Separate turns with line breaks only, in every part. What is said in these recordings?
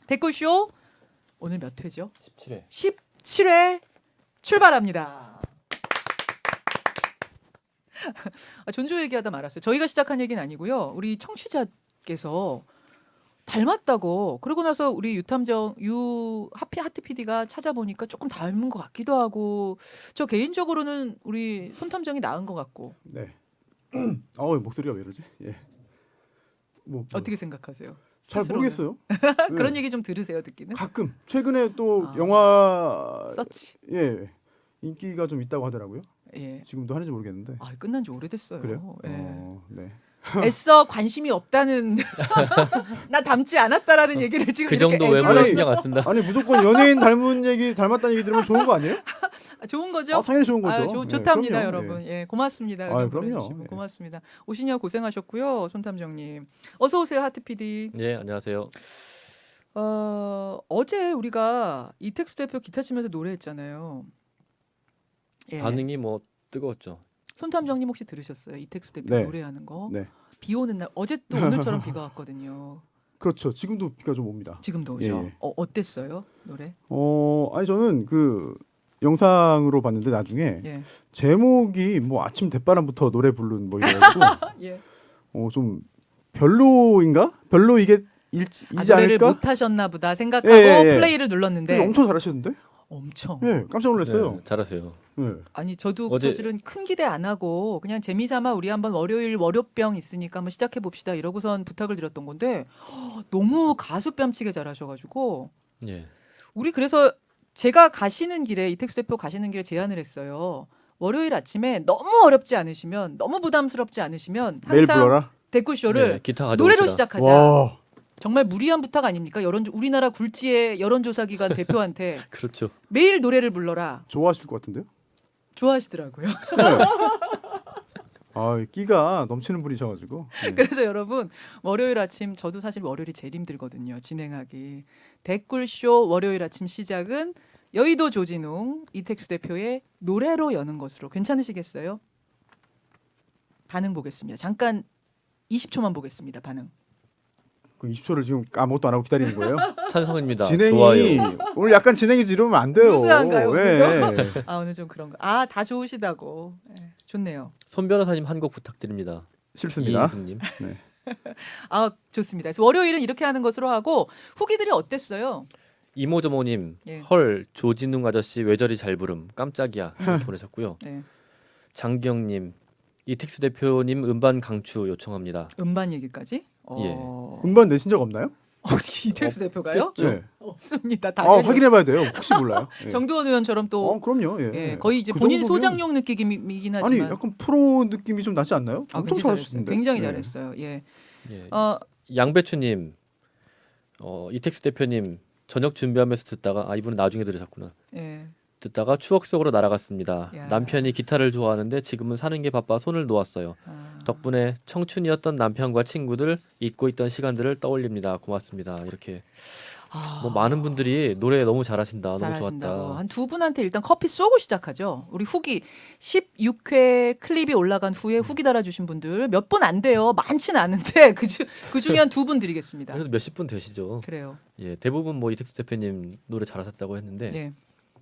댓글쇼 오늘 몇 회죠?
17회.
17회 출발합니다. 존조 얘기하다 말았어요. 저희가 시작한 얘기는 아니고요. 우리 청취자께서 닮았다고 그러고 나서 우리 하트 PD가 찾아보니까 조금 닮은 것 같기도 하고 저 개인적으로는 우리 손탐정이 나은 것 같고.
네. 목소리가 왜 이러지? 예.
어떻게 생각하세요?
잘
스스로는?
모르겠어요.
그런 얘기 좀 들으세요, 듣기는?
가끔 최근에 또
아.
영화
서치.
예 인기가 좀 있다고 하더라고요.
예.
지금도 하는지 모르겠는데.
끝난 지 오래됐어요.
그래요?
예.
네.
애써 관심이 없다는 나 닮지 않았다라는 얘기를 지금
그
이렇게
정도
애들이-
외모에 신경 안 쓴다.
아니 무조건 연예인 닮았다는 얘기 들으면 좋은 거 아니에요?
좋은 거죠?
당연히 좋은 거죠.
좋답니다,
그럼요.
여러분. 예, 고맙습니다.
아유,
의견
그럼요.
보내주시고
예.
고맙습니다. 오시냐 고생하셨고요, 손탐정님. 어서 오세요, 하트 PD.
예, 안녕하세요.
어제 우리가 이택수 대표 기타 치면서 노래했잖아요. 예.
반응이 뭐 뜨거웠죠.
손탐정님 혹시 들으셨어요? 이택수 대표
네.
노래하는 거.
네.
비 오는 날 어제 또 오늘처럼 비가 왔거든요.
그렇죠. 지금도 비가 좀 옵니다.
지금도 오죠.
예.
어땠어요, 노래?
아니 저는 그 영상으로 봤는데 나중에
예.
제목이 뭐 아침 대바람부터 노래 부른 뭐 이래가지고
예.
좀 별로인가? 별로 이게 이지
노래를
않을까?
못 하셨나 보다 생각하고
예.
플레이를 눌렀는데
엄청 잘하시던데?
엄청.
예, 깜짝 놀랐어요.
네, 잘하세요.
예.
아니 저도
어제-
사실은 큰 기대 안 하고 그냥 재미삼아 우리 한번 월요병 있으니까 한번 시작해 봅시다 이러고선 부탁을 드렸던 건데 너무 가수 뺨치게 잘하셔가지고
예.
우리 그래서 제가 가시는 길에 이택수 대표 가시는 길에 제안을 했어요. 월요일 아침에 너무 어렵지 않으시면 너무 부담스럽지 않으시면
매일
항상
불러라.
댓글쇼를
네, 기타 가져오시라.
노래로 시작하자.
와,
정말 무리한 부탁 아닙니까? 우리나라 굴지의 여론조사기관 대표한테
그렇죠.
매일 노래를 불러라.
좋아하실 것 같은데요?
좋아하시더라고요.
네. 끼가 넘치는 분이셔가지고.
그래서 여러분 월요일 아침 저도 사실 월요일이 제일 힘들거든요. 진행하기. 댓글쇼 월요일 아침 시작은 여의도 조진웅 이택수 대표의 노래로 여는 것으로 괜찮으시겠어요? 반응 보겠습니다. 잠깐 20초만 보겠습니다. 반응.
그 20초를 지금 아무것도 안 하고 기다리는 거예요?
찬성입니다.
진행이
좋아요.
오늘 약간 진행이 이러면 안 돼요.
루스한가요,
왜?
오늘 좀 그런 거. 다 좋으시다고. 네, 좋네요.
손 변호사님 한 곡 부탁드립니다.
싫습니다.
이승님.
좋습니다. 그래서 월요일은 이렇게 하는 것으로 하고 후기들이 어땠어요?
이모저모님,
예.
헐 조진웅 아저씨 왜 저리 잘 부름 깜짝이야 이렇게 보내셨고요.
네.
장기영님, 이택수 대표님 음반 강추 요청합니다.
음반 얘기까지?
음반 내신 적 없나요?
이택수 대표가요?
없겠죠.
네.
없습니다. 당연히.
확인해봐야 돼요. 혹시 몰라요. 예.
정두원 의원처럼 또
그럼요. 예.
예, 거의 이제
그
본인
정도면-
소장용 느낌이긴 하지만
아니 약간 프로 느낌이 좀 나지 않나요? 엄청
굉장히
잘하시는데.
굉장히
예.
잘했어요. 예.
예.
양배추님.
양배추님, 이택수 대표님 저녁 준비하면서 듣다가 이분은 나중에 들으셨구나.
예.
듣다가 추억 속으로 날아갔습니다.
야.
남편이 기타를 좋아하는데 지금은 사는 게 바빠 손을 놓았어요. 덕분에 청춘이었던 남편과 친구들 잊고 있던 시간들을 떠올립니다. 고맙습니다. 이렇게 뭐 많은 분들이 노래 너무 잘하신다. 너무 좋았다.
한 두 분한테 일단 커피 쏘고 시작하죠. 우리 후기 16회 클립이 올라간 후에 후기 달아주신 분들 몇 분 안 돼요. 많지는 않은데 그 중에 한 두 분 드리겠습니다.
그래도 몇십 분 되시죠.
그래요.
예, 대부분 뭐 이택수 대표님 노래 잘하셨다고 했는데
예.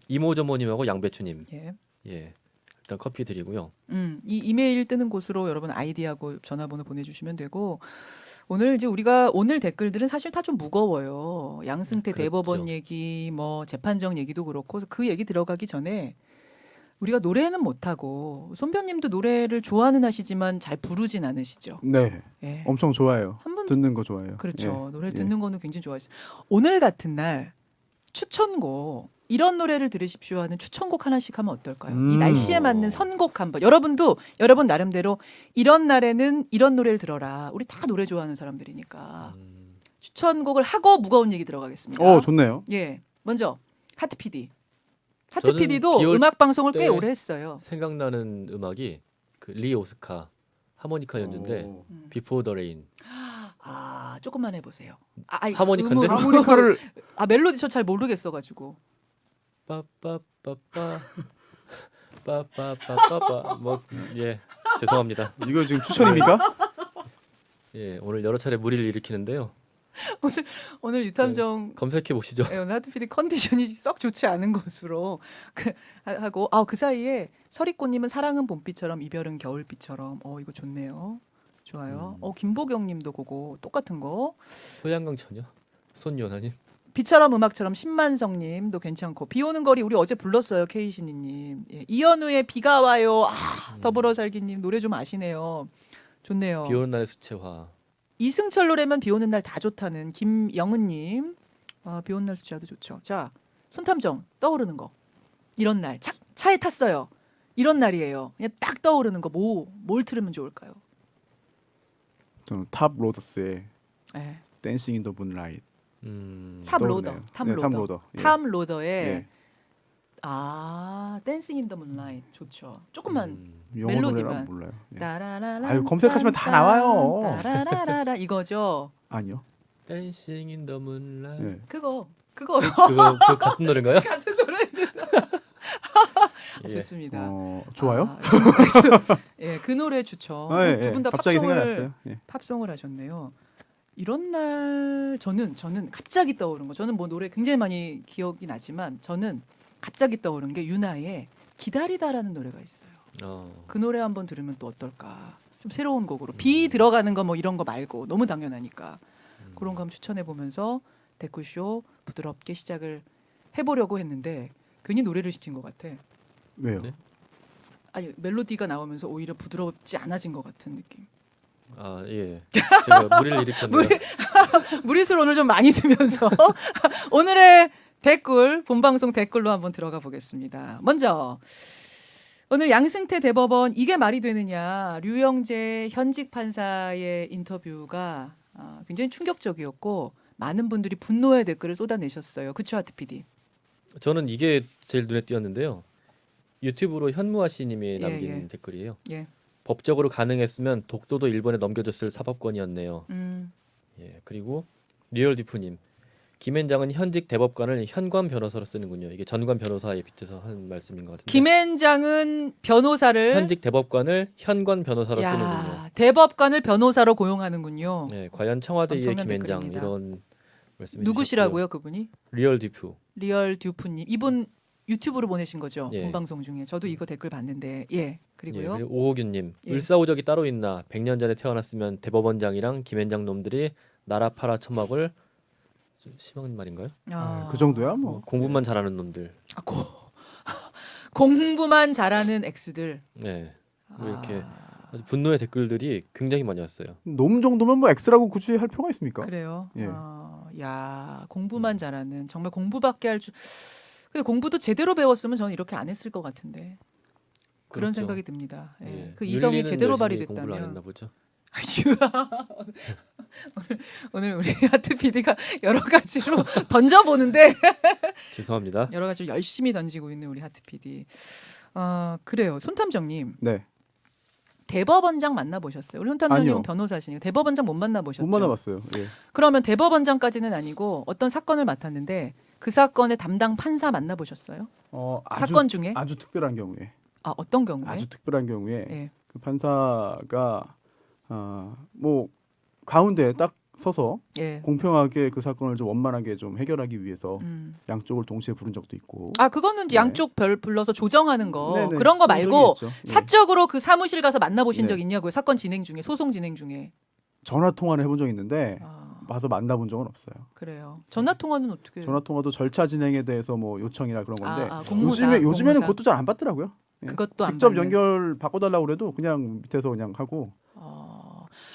이모저모님하고 양배추님,
예.
예, 일단 커피 드리고요.
이 이메일 뜨는 곳으로 여러분 아이디하고 전화번호 보내주시면 되고 오늘 이제 우리가 오늘 댓글들은 사실 다 좀 무거워요. 양승태
그렇죠.
대법원 얘기, 뭐 재판정 얘기도 그렇고 그 얘기 들어가기 전에 우리가 노래는 못하고 손변님도 노래를 좋아는 하시지만 잘 부르진 않으시죠.
네,
예.
엄청 좋아해요.
한 번
듣는 거 좋아해요.
그렇죠.
예.
노래를
예.
듣는 거는 굉장히 좋아했어요. 오늘 같은 날 추천곡 이런 노래를 들으십시오 하는 추천곡 하나씩 하면 어떨까요? 이 날씨에 맞는 선곡 한번. 여러분도 여러분 나름대로 이런 날에는 이런 노래를 들어라. 우리 다 노래 좋아하는 사람들이니까 추천곡을 하고 무거운 얘기 들어가겠습니다.
좋네요.
예, 먼저 하트 PD. 하트
저는
PD도
비올
음악 방송을 꽤
때
오래 했어요.
생각나는 음악이 그 리 오스카 하모니카 연주인데 Before the Rain.
조금만 해보세요.
하모니카인데?
하모니카를
멜로디 저 잘 모르겠어가지고.
빠빠빠빠 빠빠빠빠빠 뭐 예 죄송합니다.
이거 지금 추천입니까?
예 오늘 여러 차례 무리를 일으키는데요.
오늘 유탐정
검색해 보시죠.
오늘 하트 PD 컨디션이 썩 좋지 않은 것으로 하고 그 사이에 서리꽃님은 사랑은 봄비처럼 이별은 겨울비처럼 이거 좋네요. 좋아요. 김보경님도 그거 똑같은 거.
소양강 처녀 손요나님.
비처럼 음악처럼 신만성님도 괜찮고 비 오는 거리 우리 어제 불렀어요 케이신이님. 예. 이현우의 비가 와요. 더불어 살기님 노래 좀 아시네요. 좋네요.
비 오는 날의 수채화.
이승철 노래면 비 오는 날 다 좋다는 김영은님. 비 오는 날 수채화도 좋죠. 자 손탐정 떠오르는 거 이런 날 차에 탔어요. 이런 날이에요. 그냥 딱 떠오르는 거 뭘 들으면 좋을까요?
저는 탑 로더스의
예.
댄싱 인 더 문라이트.
탑
떠오르네요.
로더.
탑 로더. 예.
탑 로더의
예.
댄싱 인 더 문라이트 좋죠. 조금만
영어
멜로디만.
노래는 몰라요. 예.
따라라라
아유, 검색하시면 다 나와요.
따라라라 이거죠.
아니요.
댄싱 인 더 문라이트.
예.
그거
그거 같은 노래인가요?
같은 노래인데.
예.
좋습니다.
좋아요?
예, 그 노래 추천.
예,
두 분 다
갑자기 생각났어요. 예.
팝송을 하셨네요. 이런 날 저는 갑자기 떠오른 거. 저는 뭐 노래 굉장히 많이 기억이 나지만 저는 갑자기 떠오른 게 유나의 기다리다라는 노래가 있어요. 그 노래 한번 들으면 또 어떨까? 좀 새로운 곡으로 비 들어가는 거 뭐 이런 거 말고 너무 당연하니까 그런 거 한번 추천해 보면서 데쿠쇼 부드럽게 시작을 해보려고 했는데 괜히 노래를 시킨 것 같아.
왜요?
네?
아니 멜로디가 나오면서 오히려 부드럽지 않아진 것 같은 느낌.
예. 제가 무리를 일으켰네요.
무리수를 오늘 좀 많이 두면서 오늘의 댓글 본방송 댓글로 한번 들어가 보겠습니다. 먼저 오늘 양승태 대법원 이게 말이 되느냐 류영재 현직 판사의 인터뷰가 굉장히 충격적이었고 많은 분들이 분노의 댓글을 쏟아내셨어요. 그쵸 하트 PD?
저는 이게 제일 눈에 띄었는데요. 유튜브로 현무아 씨님이 남긴
예.
댓글이에요.
예.
법적으로 가능했으면 독도도 일본에 넘겨줬을 사법권이었네요. 예, 그리고 리얼디프님 김앤장은 현직 대법관을 현관 변호사로 쓰는군요. 이게 전관 변호사에 빗대서 하는 말씀인 것 같은데.
김앤장은 변호사를
현직 대법관을 현관 변호사로 쓰는군요.
대법관을 변호사로 고용하는군요.
네, 과연 청와대의
엄청난
김앤장
댓글입니다.
이런 말씀해
누구시라고요, 그분이?
리얼디프.
리얼 듀프님. 이분 유튜브로 보내신 거죠?
예.
본방송 중에. 저도 이거 댓글 봤는데. 예. 그리고요.
예, 그리고 오호균님
예.
을사오적이 따로 있나 100년 전에 태어났으면 대법원장이랑 김앤장 놈들이 나라 팔아 처먹을 좀 심한 말인가요?
그 정도야 뭐.
공부만 잘하는 놈들.
공부만 잘하는 X들.
네. 뭐 이렇게 아주 분노의 댓글들이 굉장히 많이 왔어요.
놈 정도면 뭐 X라고 굳이 할 필요가 있습니까?
그래요.
예.
공부만 잘하는 정말 공부밖에 할 줄. 근데 공부도 제대로 배웠으면 저는 이렇게 안 했을 것 같은데. 그런
그렇죠.
생각이 듭니다. 예.
예.
그 이성이
윤리는
제대로
열심히 공부를 안
발휘됐다면.
했나 보죠.
오늘 우리 하트 PD가 여러 가지로 던져보는데
죄송합니다.
여러 가지로 열심히 던지고 있는 우리 하트 PD. 그래요. 손탐정님
네.
대법원장 만나보셨어요? 우리 손탐정님은
아니요.
변호사시니까 대법원장 못 만나보셨죠?
못 만나봤어요. 예.
그러면 대법원장까지는 아니고 어떤 사건을 맡았는데 그 사건의 담당 판사 만나보셨어요? 사건 중에?
아주 특별한 경우에.
어떤 경우에?
아주 특별한 경우에
예.
그 판사가 뭐 가운데에 딱 서서
예.
공평하게 그 사건을 좀 원만하게 좀 해결하기 위해서 양쪽을 동시에 부른 적도 있고.
그거는 이제
네.
양쪽 불러서 조정하는 거
네네.
그런 거
그런 적이
말고
있죠. 예.
사적으로 그 사무실 가서 만나보신
네.
적 있냐고요? 사건 진행 중에 소송 진행 중에.
전화 통화를 해본 적 있는데 와서 만나본 적은 없어요.
그래요. 전화 통화는 어떻게?
전화 통화도 절차 진행에 대해서 뭐 요청이나 그런 건데
공무사,
요즘에는
공무사.
그것도 잘 안 받더라고요. 예.
그것도 안
직접
받는.
연결 바꿔달라고 그래도 그냥 밑에서 그냥 하고.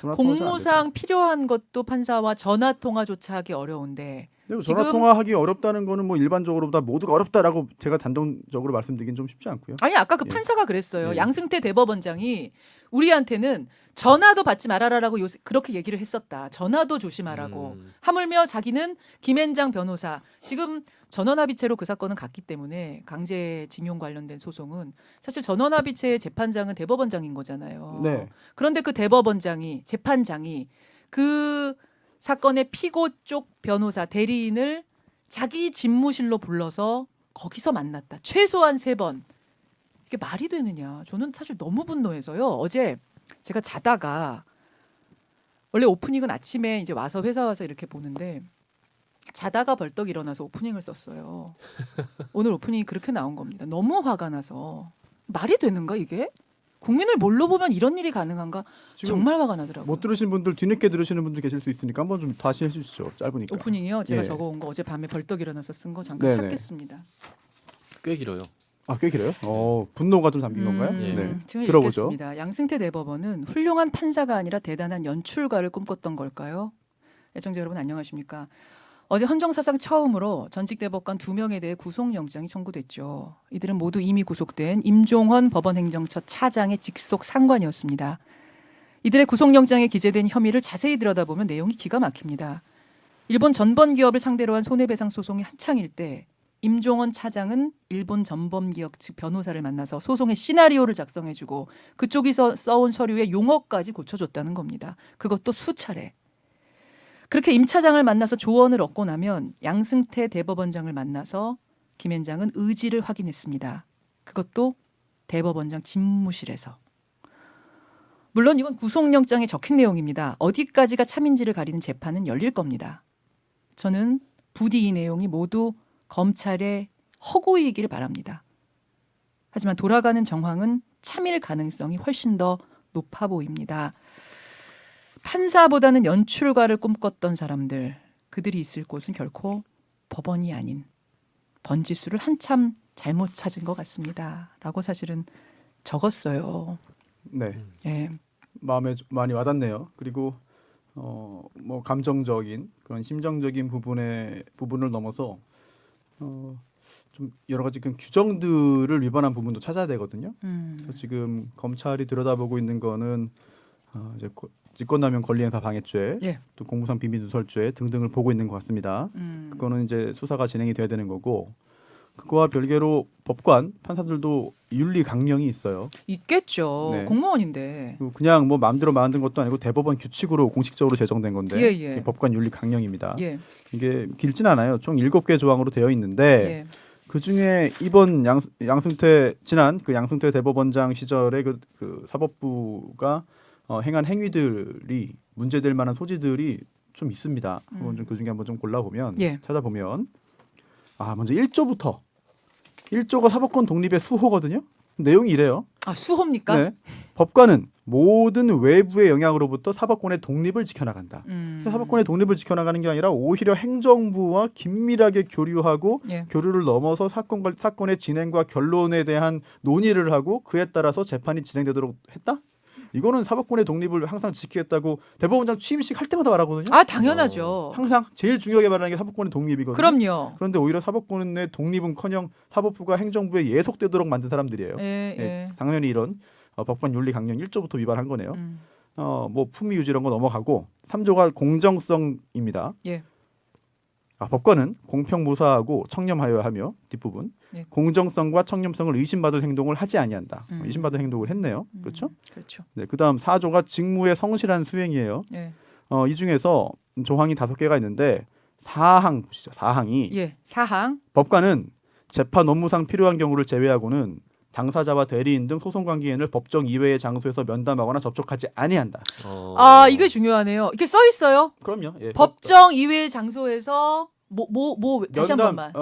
전화 통화 잘안
공무상 필요한 것도 판사와 전화 통화조차 하기 어려운데
근데
지금-
전화 통화하기 어렵다는 거는 뭐 일반적으로 다 모두가 어렵다라고 제가 단정적으로 말씀드리긴 좀 쉽지 않고요.
아니 아까 그
예.
판사가 그랬어요.
예.
양승태 대법원장이 우리한테는 전화도 받지 말아라라고 요새 그렇게 얘기를 했었다. 전화도 조심하라고. 하물며 자기는 김앤장 변호사 지금 전원합의체로 그 사건은 갔기 때문에 강제징용 관련된 소송은 사실 전원합의체의 재판장은 대법원장인 거잖아요.
네.
그런데 그 재판장이 그 사건의 피고 쪽 변호사 대리인을 자기 집무실로 불러서 거기서 만났다. 최소한 3번. 이게 말이 되느냐. 저는 사실 너무 분노해서요. 어제 제가 자다가 원래 오프닝은 아침에 이제 와서 회사 와서 이렇게 보는데 자다가 벌떡 일어나서 오프닝을 썼어요. 오늘 오프닝이 그렇게 나온 겁니다. 너무 화가 나서 말이 되는가 이게? 국민을 뭘로 보면 이런 일이 가능한가?
지금
정말 화가 나더라고요.
못 들으신 분들 뒤늦게 들으시는 분들 계실 수 있으니까 한번 좀 다시 해주시죠. 짧으니까.
오프닝이요. 제가
예.
적어온 거 어제 밤에 벌떡 일어나서 쓴 거 잠깐
네네.
찾겠습니다.
꽤 길어요.
아, 꽤 길어요? 분노가 좀 담긴 건가요?
예.
네.
지금
들어보죠.
읽겠습니다. 양승태 대법원은 훌륭한 판사가 아니라 대단한 연출가를 꿈꿨던 걸까요? 애청자 여러분 안녕하십니까? 어제 헌정사상 처음으로 전직 대법관 2명에 대해 구속영장이 청구됐죠. 이들은 모두 이미 구속된 임종헌 법원행정처 차장의 직속 상관이었습니다. 이들의 구속영장에 기재된 혐의를 자세히 들여다보면 내용이 기가 막힙니다. 일본 전범기업을 상대로 한 손해배상 소송이 한창일 때 임종헌 차장은 일본 전범기업 측 변호사를 만나서 소송의 시나리오를 작성해주고 그쪽이 써온 서류에 용어까지 고쳐줬다는 겁니다. 그것도 수차례. 그렇게 임 차장을 만나서 조언을 얻고 나면 양승태 대법원장을 만나서 김앤장은 의지를 확인했습니다. 그것도 대법원장 집무실에서. 물론 이건 구속영장에 적힌 내용입니다. 어디까지가 참인지를 가리는 재판은 열릴 겁니다. 저는 부디 이 내용이 모두 검찰의 허구이길 바랍니다. 하지만 돌아가는 정황은 참일 가능성이 훨씬 더 높아 보입니다. 판사보다는 연출가를 꿈꿨던 사람들, 그들이 있을 곳은 결코 법원이 아닌 번지수를 한참 잘못 찾은 것 같습니다. 라고 사실은 적었어요.
네.
예.
마음에 많이 와닿네요. 그리고 뭐 감정적인 그런 심정적인 부분을 넘어서 좀 여러 가지 그 규정들을 위반한 부분도 찾아야 되거든요. 그래서 지금 검찰이 들여다보고 있는 거는 이제 직권남용 권리행사 방해죄,
예.
또 공무상 비밀누설죄 등등을 보고 있는 것 같습니다. 그거는 이제 수사가 진행이 돼야 되는 거고, 그거와 별개로 법관 판사들도 윤리 강령이 있어요.
있겠죠.
네.
공무원인데.
그냥 뭐 마음대로 만든 것도 아니고 대법원 규칙으로 공식적으로 제정된 건데
예, 예.
이게 법관 윤리 강령입니다.
예.
이게 길진 않아요. 총 7개 조항으로 되어 있는데
예.
그 중에 이번 양승태 지난 그 양승태 대법원장 시절에 그 사법부가 행한 행위들이 문제될 만한 소지들이 좀 있습니다. 한번 좀 그 중에 한번 좀 골라보면
예.
찾아보면 먼저 1조부터 1조가 사법권 독립의 수호거든요. 내용이 이래요.
아, 수호입니까?
네. 법관은 모든 외부의 영향으로부터 사법권의 독립을 지켜나간다. 사법권의 독립을 지켜나가는 게 아니라 오히려 행정부와 긴밀하게 교류하고
예.
교류를 넘어서 사건의 진행과 결론에 대한 논의를 하고 그에 따라서 재판이 진행되도록 했다? 이거는 사법권의 독립을 항상 지키겠다고 대법원장 취임식 할 때마다 말하거든요.
아, 당연하죠.
항상 제일 중요하게 말하는 게 사법권의 독립이거든요.
그럼요.
그런데 오히려 사법권의 독립은커녕 사법부가 행정부에 예속되도록 만든 사람들이에요.
예,
예,
예.
당연히 이런 법관 윤리 강령 1조부터 위반한 거네요. 뭐 품위 유지 이런 거 넘어가고 3조가 공정성입니다.
예.
법관은 공평무사하고 청렴하여야 하며 뒷부분
예.
공정성과 청렴성을 의심받을 행동을 하지 아니한다. 의심받을 행동을 했네요. 그렇죠?
그렇죠.
네, 그다음 4조가 직무의 성실한 수행이에요.
예.
이 중에서 조항이 5개가 있는데 사항 보시죠. 사항이
예. 사항.
법관은 재판 업무상 필요한 경우를 제외하고는 당사자와 대리인 등 소송 관계인을 법정 이외의 장소에서 면담하거나 접촉하지 아니한다.
아, 이게 중요하네요. 이게 써 있어요.
그럼요. 예,
법정 이외의 장소에서 다시 한 번만.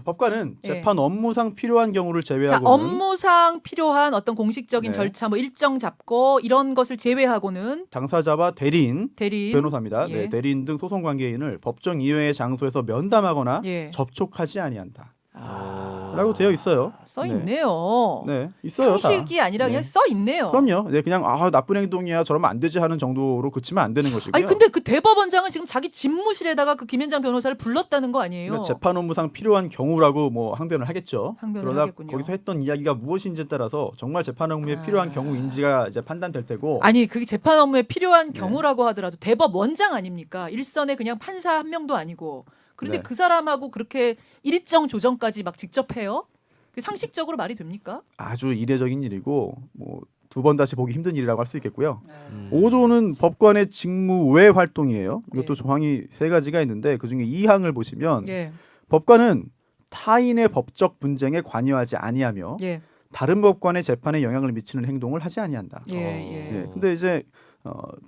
법관은
예.
재판 업무상 필요한 경우를
자,
제외하고는
업무상 필요한 어떤 공식적인
네.
절차, 뭐 일정 잡고 이런 것을 제외하고는
당사자와 대리인,
대리인,
변호사입니다.
예.
네, 대리인 등 소송 관계인을 법정 이외의 장소에서 면담하거나
예.
접촉하지 아니한다.
아,
라고 되어 있어요.
써
네.
있네요.
네, 있어요.
상식이
다.
아니라
네.
그냥 써 있네요.
그럼요. 네, 그냥 나쁜 행동이야, 저러면 안 되지 하는 정도로 그치면 안 되는 것이고요.
아니 근데 그 대법원장은 지금 자기 집무실에다가 그 김현장 변호사를 불렀다는 거 아니에요?
그러니까 재판 업무상 필요한 경우라고 뭐 항변을 하겠죠.
항변을
그러나
하겠군요.
거기서 했던 이야기가 무엇인지에 따라서 정말 재판 업무에
아.
필요한 경우인지가 이제 판단될 테고.
아니 그게 재판 업무에 필요한
네.
경우라고 하더라도 대법원장 아닙니까? 일선에 그냥 판사 한 명도 아니고 그런데
네.
그 사람하고 그렇게 일정 조정까지 막 직접 해요? 그게 상식적으로 말이 됩니까?
아주 이례적인 일이고 뭐 2번 다시 보기 힘든 일이라고 할 수 있겠고요.
네.
5조는 법관의 직무 외 활동이에요. 이것도
예.
조항이 3가지가 있는데 그중에 2항을 보시면
예,
법관은 타인의 법적 분쟁에 관여하지 아니하며
예,
다른 법관의 재판에 영향을 미치는 행동을 하지 아니한다.
예, 예.
예. 근데 이제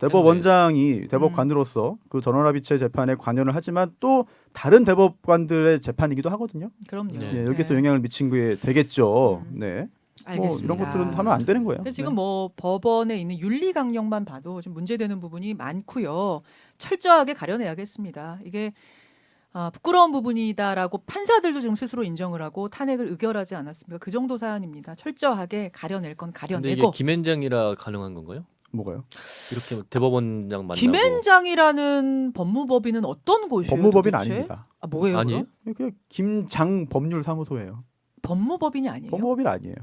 대법원장이 대법관으로서 그 전원합의체 재판에 관여를 하지만 또 다른 대법관들의 재판이기도 하거든요.
그럼요.
네.
예, 여기에 또 영향을 미친 게 되겠죠. 네. 뭐
알겠습니다.
이런 것들은 하면 안 되는 거예요.
근데 지금
네.
뭐 법원에 있는 윤리 강령만 봐도 좀 문제되는 부분이 많고요. 철저하게 가려내야겠습니다. 이게 부끄러운 부분이다라고 판사들도 지금 스스로 인정을 하고 탄핵을 의결하지 않았습니까? 그 정도 사안입니다. 철저하게 가려낼 건
근데 이게
가려내고.
김앤장이라 가능한 건가요?
뭐가요?
이렇게 대법원장 만나고
김앤장이라는 법무법인은 어떤 곳이에요?
법무법인
도대체?
아닙니다.
뭐예요?
아니에요?
그럼?
그냥 김장 법률사무소예요.
법무법인이 아니에요?
법무법인 아니에요.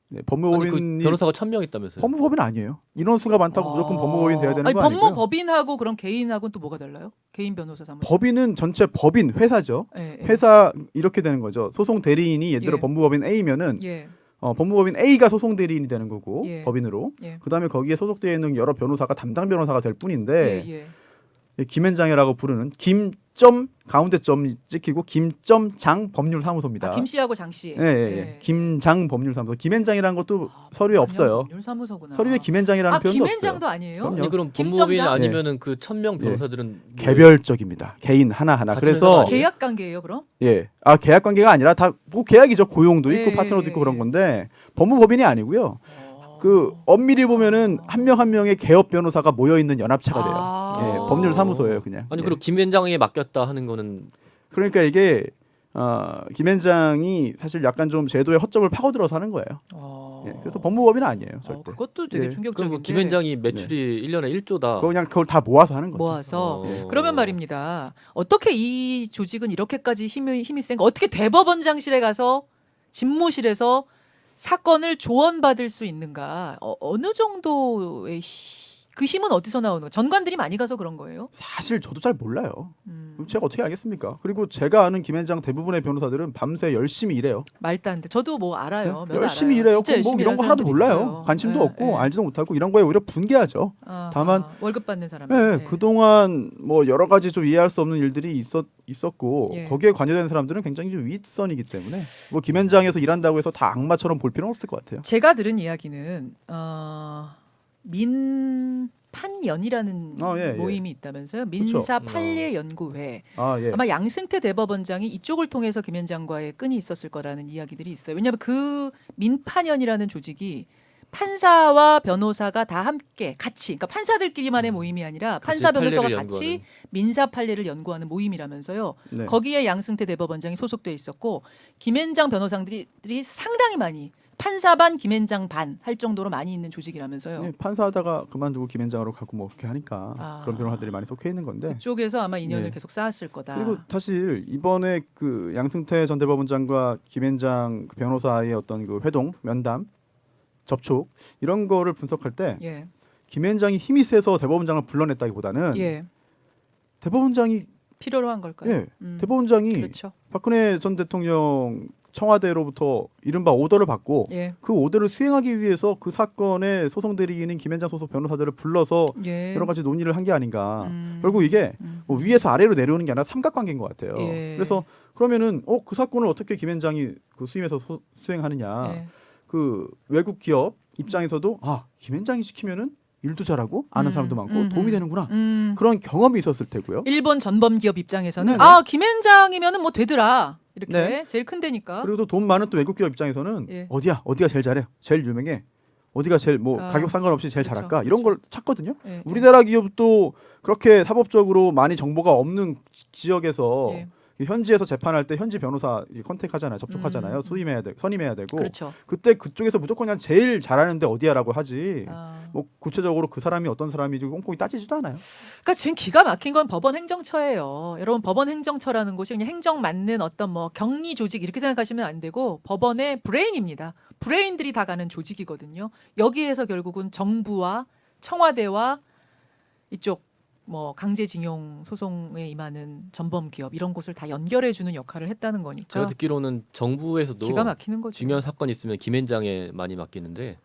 네,
아니 그
법무법인이
변호사가 1000명 있다면서요?
법무법인 아니에요. 인원수가 많다고 무조건 법무법인 돼야 되는
아니,
거 아니고요.
법무법인하고 그럼 개인하고는 또 뭐가 달라요? 개인 변호사 사무소.
법인은 전체 법인 회사죠.
예, 예.
회사 이렇게 되는 거죠. 소송 대리인이 예를 들어
예.
법무법인 A면은
예.
법무법인 A가 소송 대리인이 되는 거고
예.
법인으로.
예.
그다음에 거기에 소속되어 있는 여러 변호사가 담당 변호사가 될 뿐인데
예, 예.
김앤장이라고 부르는 김점 가운데 점 찍히고 김점 법률사무소입니다.
김 씨하고 장 씨.
예, 예, 예. 김장 법률사무소. 김앤장이라는 것도 서류에 없어요.
법률사무소구나.
서류에 김앤장이라는 표현도 없어요.
김앤장도 아니에요?
그럼요.
아니 그럼
김점장?
법무법인 아니면은 그 1000명
예.
변호사들은 뭐
개별적입니다. 개인 하나하나.
같은
그래서
회사가 아니에요?
계약 관계예요, 그럼?
예. 계약 관계가 아니라 다 뭐 계약이죠. 고용도 있고
예,
파트너도
예,
있고
예.
그런 건데 법무법인이 아니고요. 그 엄밀히 보면은 한 명 한 명의 개업 변호사가 모여 있는 연합체가 돼요. 예, 법률사무소예요, 그냥.
아니
예.
그럼 김앤장에 맡겼다 하는 거는
그러니까 이게 김앤장이 사실 약간 좀 제도의 허점을 파고들어서 하는 거예요. 예, 그래서 법무법인은 아니에요, 절대.
그것도 되게
예.
그럼
충격적인데.
뭐 김앤장이 매출이 1년에 1조다.
그거 그냥 그걸 다 모아서 하는 거죠.
모아서
어.
그러면 말입니다. 어떻게 이 조직은 이렇게까지 힘이 센가? 어떻게 대법원장실에 가서 집무실에서 사건을 조언받을 수 있는가? 어느 정도의 그 힘은 어디서 나오는 거? 전관들이 많이 가서 그런 거예요?
사실 저도 잘 몰라요. 그럼 제가 어떻게 알겠습니까? 그리고 제가 아는 김앤장 대부분의 변호사들은 밤새 열심히 일해요.
말도 안 돼. 저도 뭐 알아요. 몇
열심히
알아요.
일해요.
진짜
뭐
열심히
이런
일하는
거 하나도
사람들이
몰라요.
있어요.
관심도
예,
없고
예.
알지도 못하고 이런 거에 오히려 분개하죠. 다만
월급 받는 사람.
네, 그동안 뭐 여러 가지 좀 이해할 수 없는 일들이 있었고
예.
거기에 관여된 사람들은 굉장히 좀 윗선이기 때문에 뭐 김앤장에서 일한다고 해서 다 악마처럼 볼 필요는 없을 것 같아요.
제가 들은 이야기는 민판연이라는
예, 예.
모임이 있다면서요. 민사
그쵸.
판례 연구회.
예.
아마 양승태 대법원장이 이쪽을 통해서 김앤장과의 끈이 있었을 거라는 이야기들이 있어요. 왜냐하면 그 민판연이라는 조직이 판사와 변호사가 다 함께 같이, 그러니까 판사들끼리만의 모임이 아니라 판사 변호사가
판례를
같이
연구하는.
민사 판례를 연구하는 모임이라면서요.
네.
거기에 양승태 대법원장이 소속돼 있었고 김앤장 변호사들이 상당히 많이 판사반 김앤장 반 할 정도로 많이 있는 조직이라면서요.
네, 판사하다가 그만두고 김앤장으로 가고 뭐 그렇게 하니까
아.
그런 변호사들이 많이 속해 있는 건데.
그쪽에서 아마 인연을
네.
계속 쌓았을 거다.
그리고 사실 이번에 그 양승태 전 대법원장과 김앤장 그 변호사의 어떤 그 회동, 면담, 접촉 이런 거를 분석할 때
예,
김앤장이 힘이 세서 대법원장을 불러냈다기보다는
예,
대법원장이
필요로 한 걸까요?
예, 대법원장이
그렇죠.
박근혜 전 대통령 청와대로부터 이른바 오더를 받고
예,
그 오더를 수행하기 위해서 그 사건의 소송 대리인인 김앤장 소속 변호사들을 불러서
예.
여러 가지 논의를 한 게 아닌가.
음.
결국 이게 뭐 위에서 아래로 내려오는 게 아니라 삼각관계인 것 같아요.
예.
그래서 그러면은 그 사건을 어떻게 김앤장이 그 수임해서 수행하느냐.
예.
그 외국 기업 입장에서도 김앤장이 시키면은 일도 잘하고 아는 사람도 많고 도움이 되는구나. 그런 경험이 있었을 테고요.
일본 전범 기업 입장에서는
네네.
김앤장이면은 뭐 되더라. 이렇게
네.
제일 큰 데니까.
그리고 또 돈 많은 또 외국 기업 입장에서는
예.
어디가 제일 잘해, 제일 유명해, 어디가 제일 뭐 가격 상관없이 제일
그쵸,
잘할까
그쵸.
이런 걸 찾거든요.
예,
우리나라 기업도 그렇게 사법적으로 많이 정보가 없는 지역에서
예.
현지에서 재판할 때 현지 변호사 컨택하잖아요, 접촉하잖아요, 선임해야 되고
그렇죠.
그때 그쪽에서 무조건 그냥 제일 잘하는데 어디야라고 하지.
아.
뭐 구체적으로 그 사람이 어떤 사람인지 꼼꼼히 따지지도 않아요.
그러니까 지금 기가 막힌 건 법원 행정처예요. 여러분 법원 행정처라는 곳이 그냥 행정 맡는 어떤 뭐 격리 조직 이렇게 생각하시면 안 되고 법원의 브레인입니다. 브레인들이 다 가는 조직이거든요. 여기에서 결국은 정부와 청와대와 이쪽 뭐 강제징용 소송에 임하는 전범 기업 이런 곳을 다 연결해주는 역할을 했다는 거니까
제가 듣기로는 정부에서도
기가 막히는 거죠.
중요한 사건 있으면 김앤장에 많이 맡기는데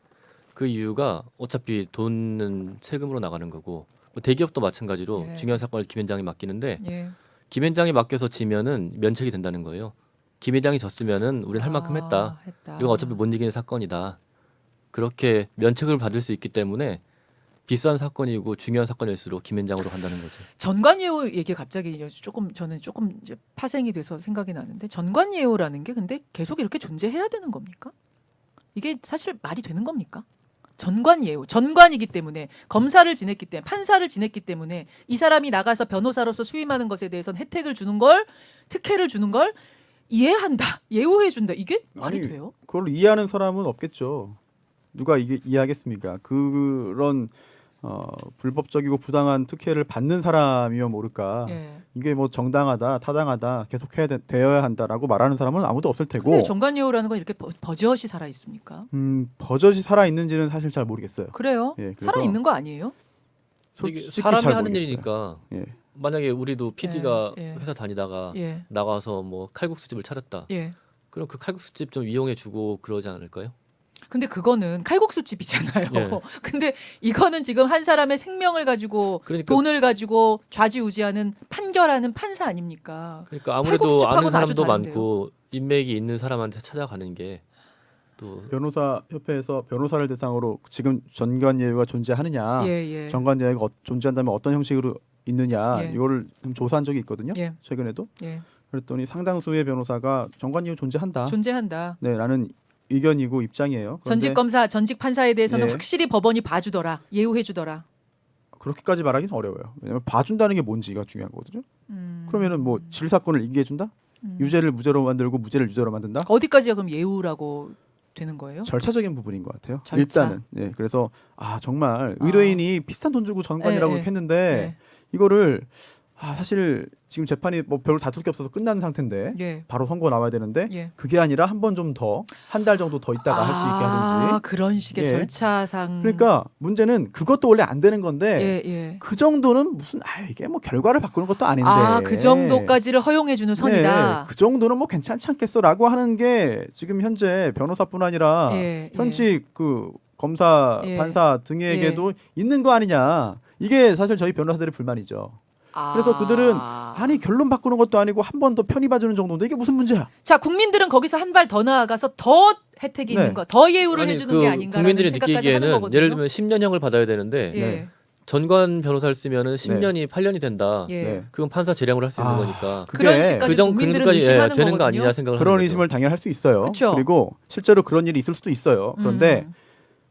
그 이유가 어차피 돈은 세금으로 나가는 거고 뭐 대기업도 마찬가지로
예.
중요한 사건을 김앤장에 맡기는데
예.
김앤장에 맡겨서 지면은 면책이 된다는 거예요. 김앤장이 졌으면은 우리는 할 만큼 했다. 이건 어차피 못 이기는 사건이다. 그렇게 면책을 받을 수 있기 때문에 비싼 사건이고 중요한 사건일수록 김현장으로 간다는 거죠.
전관예우 얘기 갑자기 저는 조금 이제 파생이 돼서 생각이 나는데 전관예우라는 게 근데 계속 이렇게 존재해야 되는 겁니까? 이게 사실 말이 되는 겁니까? 전관예우, 전관이기 때문에 검사를 지냈기 때문에 판사를 지냈기 때문에 이 사람이 나가서 변호사로서 수임하는 것에 대해서는 혜택을 주는 걸, 특혜를 주는 걸 이해한다, 예우해준다. 이게 말이
아니,
돼요?
그걸 이해하는 사람은 없겠죠. 누가 이게 이해하겠습니까? 그런 불법적이고 부당한 특혜를 받는 사람이면 모를까.
예.
이게 뭐 정당하다, 타당하다, 계속해야 되어야 한다라고 말하는 사람은 아무도 없을 테고.
근데 전관예우라는 건 이렇게 버젓이 살아 있습니까?
버젓이 살아 있는지는 사실 잘 모르겠어요.
그래요?
예, 그래서
살아 있는 거 아니에요?
이게
솔직히
사람이
잘
하는
모르겠어요.
일이니까
예.
만약에 우리도 PD가
예.
회사 다니다가
예,
나가서 뭐 칼국수집을 차렸다.
예.
그럼 그 칼국수집 좀 이용해주고 그러지 않을까요?
근데 그거는 칼국수 집이잖아요.
예.
근데 이거는 지금 한 사람의 생명을 가지고
그러니까
돈을 가지고 좌지우지하는 판결하는 판사 아닙니까?
그러니까 아무래도
칼국수집하고는
아는
아주
사람도
다른데요.
많고 인맥이 있는 사람한테 찾아가는 게 또
변호사 협회에서 변호사를 대상으로 지금 전관예우가 존재하느냐,
예, 예.
전관예우가 존재한다면 어떤 형식으로 있느냐,
예.
이거를 좀 조사한 적이 있거든요.
예.
최근에도.
예.
그랬더니 상당수의 변호사가 전관예우 존재한다.
존재한다.
네, 라는 의견이고 입장이에요. 그런데
전직 검사, 전직 판사에 대해서는
예.
확실히 법원이 봐주더라, 예우해주더라.
그렇게까지 말하기는 어려워요. 왜냐하면 봐준다는 게 뭔지가 중요한 거거든요. 그러면은 뭐 질 사건을 인계해준다? 유죄를 무죄로 만들고 무죄를 유죄로 만든다?
어디까지가 그럼 예우라고 되는 거예요?
절차적인 부분인 것 같아요.
절차.
일단은. 예, 그래서 정말 의뢰인이 비싼 돈 주고 전관이라고
예,
이렇게 했는데 이거를 사실 지금 재판이 뭐 별로 다툴 게 없어서 끝난 상태인데
예.
바로 선고 나와야 되는데
예.
그게 아니라 한 번 좀 더 한 달 정도 더 있다가 할 수 있게 하든지.
그런 식의
예.
절차상.
그러니까 문제는 그것도 원래 안 되는 건데
예, 예.
그 정도는 무슨 이게 뭐 결과를 바꾸는 것도 아닌데.
그 정도까지를 허용해주는 선이다.
네, 그 정도는 뭐 괜찮지 않겠어라고 하는 게 지금 현재 변호사뿐 아니라
예,
현직 그 검사,
예.
판사 등에게도 있는 거 아니냐. 이게 사실 저희 변호사들의 불만이죠. 그래서 그들은 아니 결론 바꾸는 것도 아니고 한 번 더 편의 봐주는 정도인데 이게 무슨 문제야?
자, 국민들은 거기서 한 발 더 나아가서 더 혜택이
네.
있는 거, 더 예우를
아니,
해주는 게 아닌가라는
국민들이
생각까지 하는
느끼기에는
거거든요.
예를 들면 10년형을 받아야 되는데
예.
전관 변호사를 쓰면은 10년이 8년이 된다.
예.
네.
그건 판사 재량으로 할 수 있는
아,
거니까.
그런 식까지
그
국민들은
정도까지
의심하는
되는 거
거거든요.
아니냐 생각을
그런
하는
의심을 당연히 할 수 있어요.
그쵸?
그리고 실제로 그런 일이 있을 수도 있어요. 그런데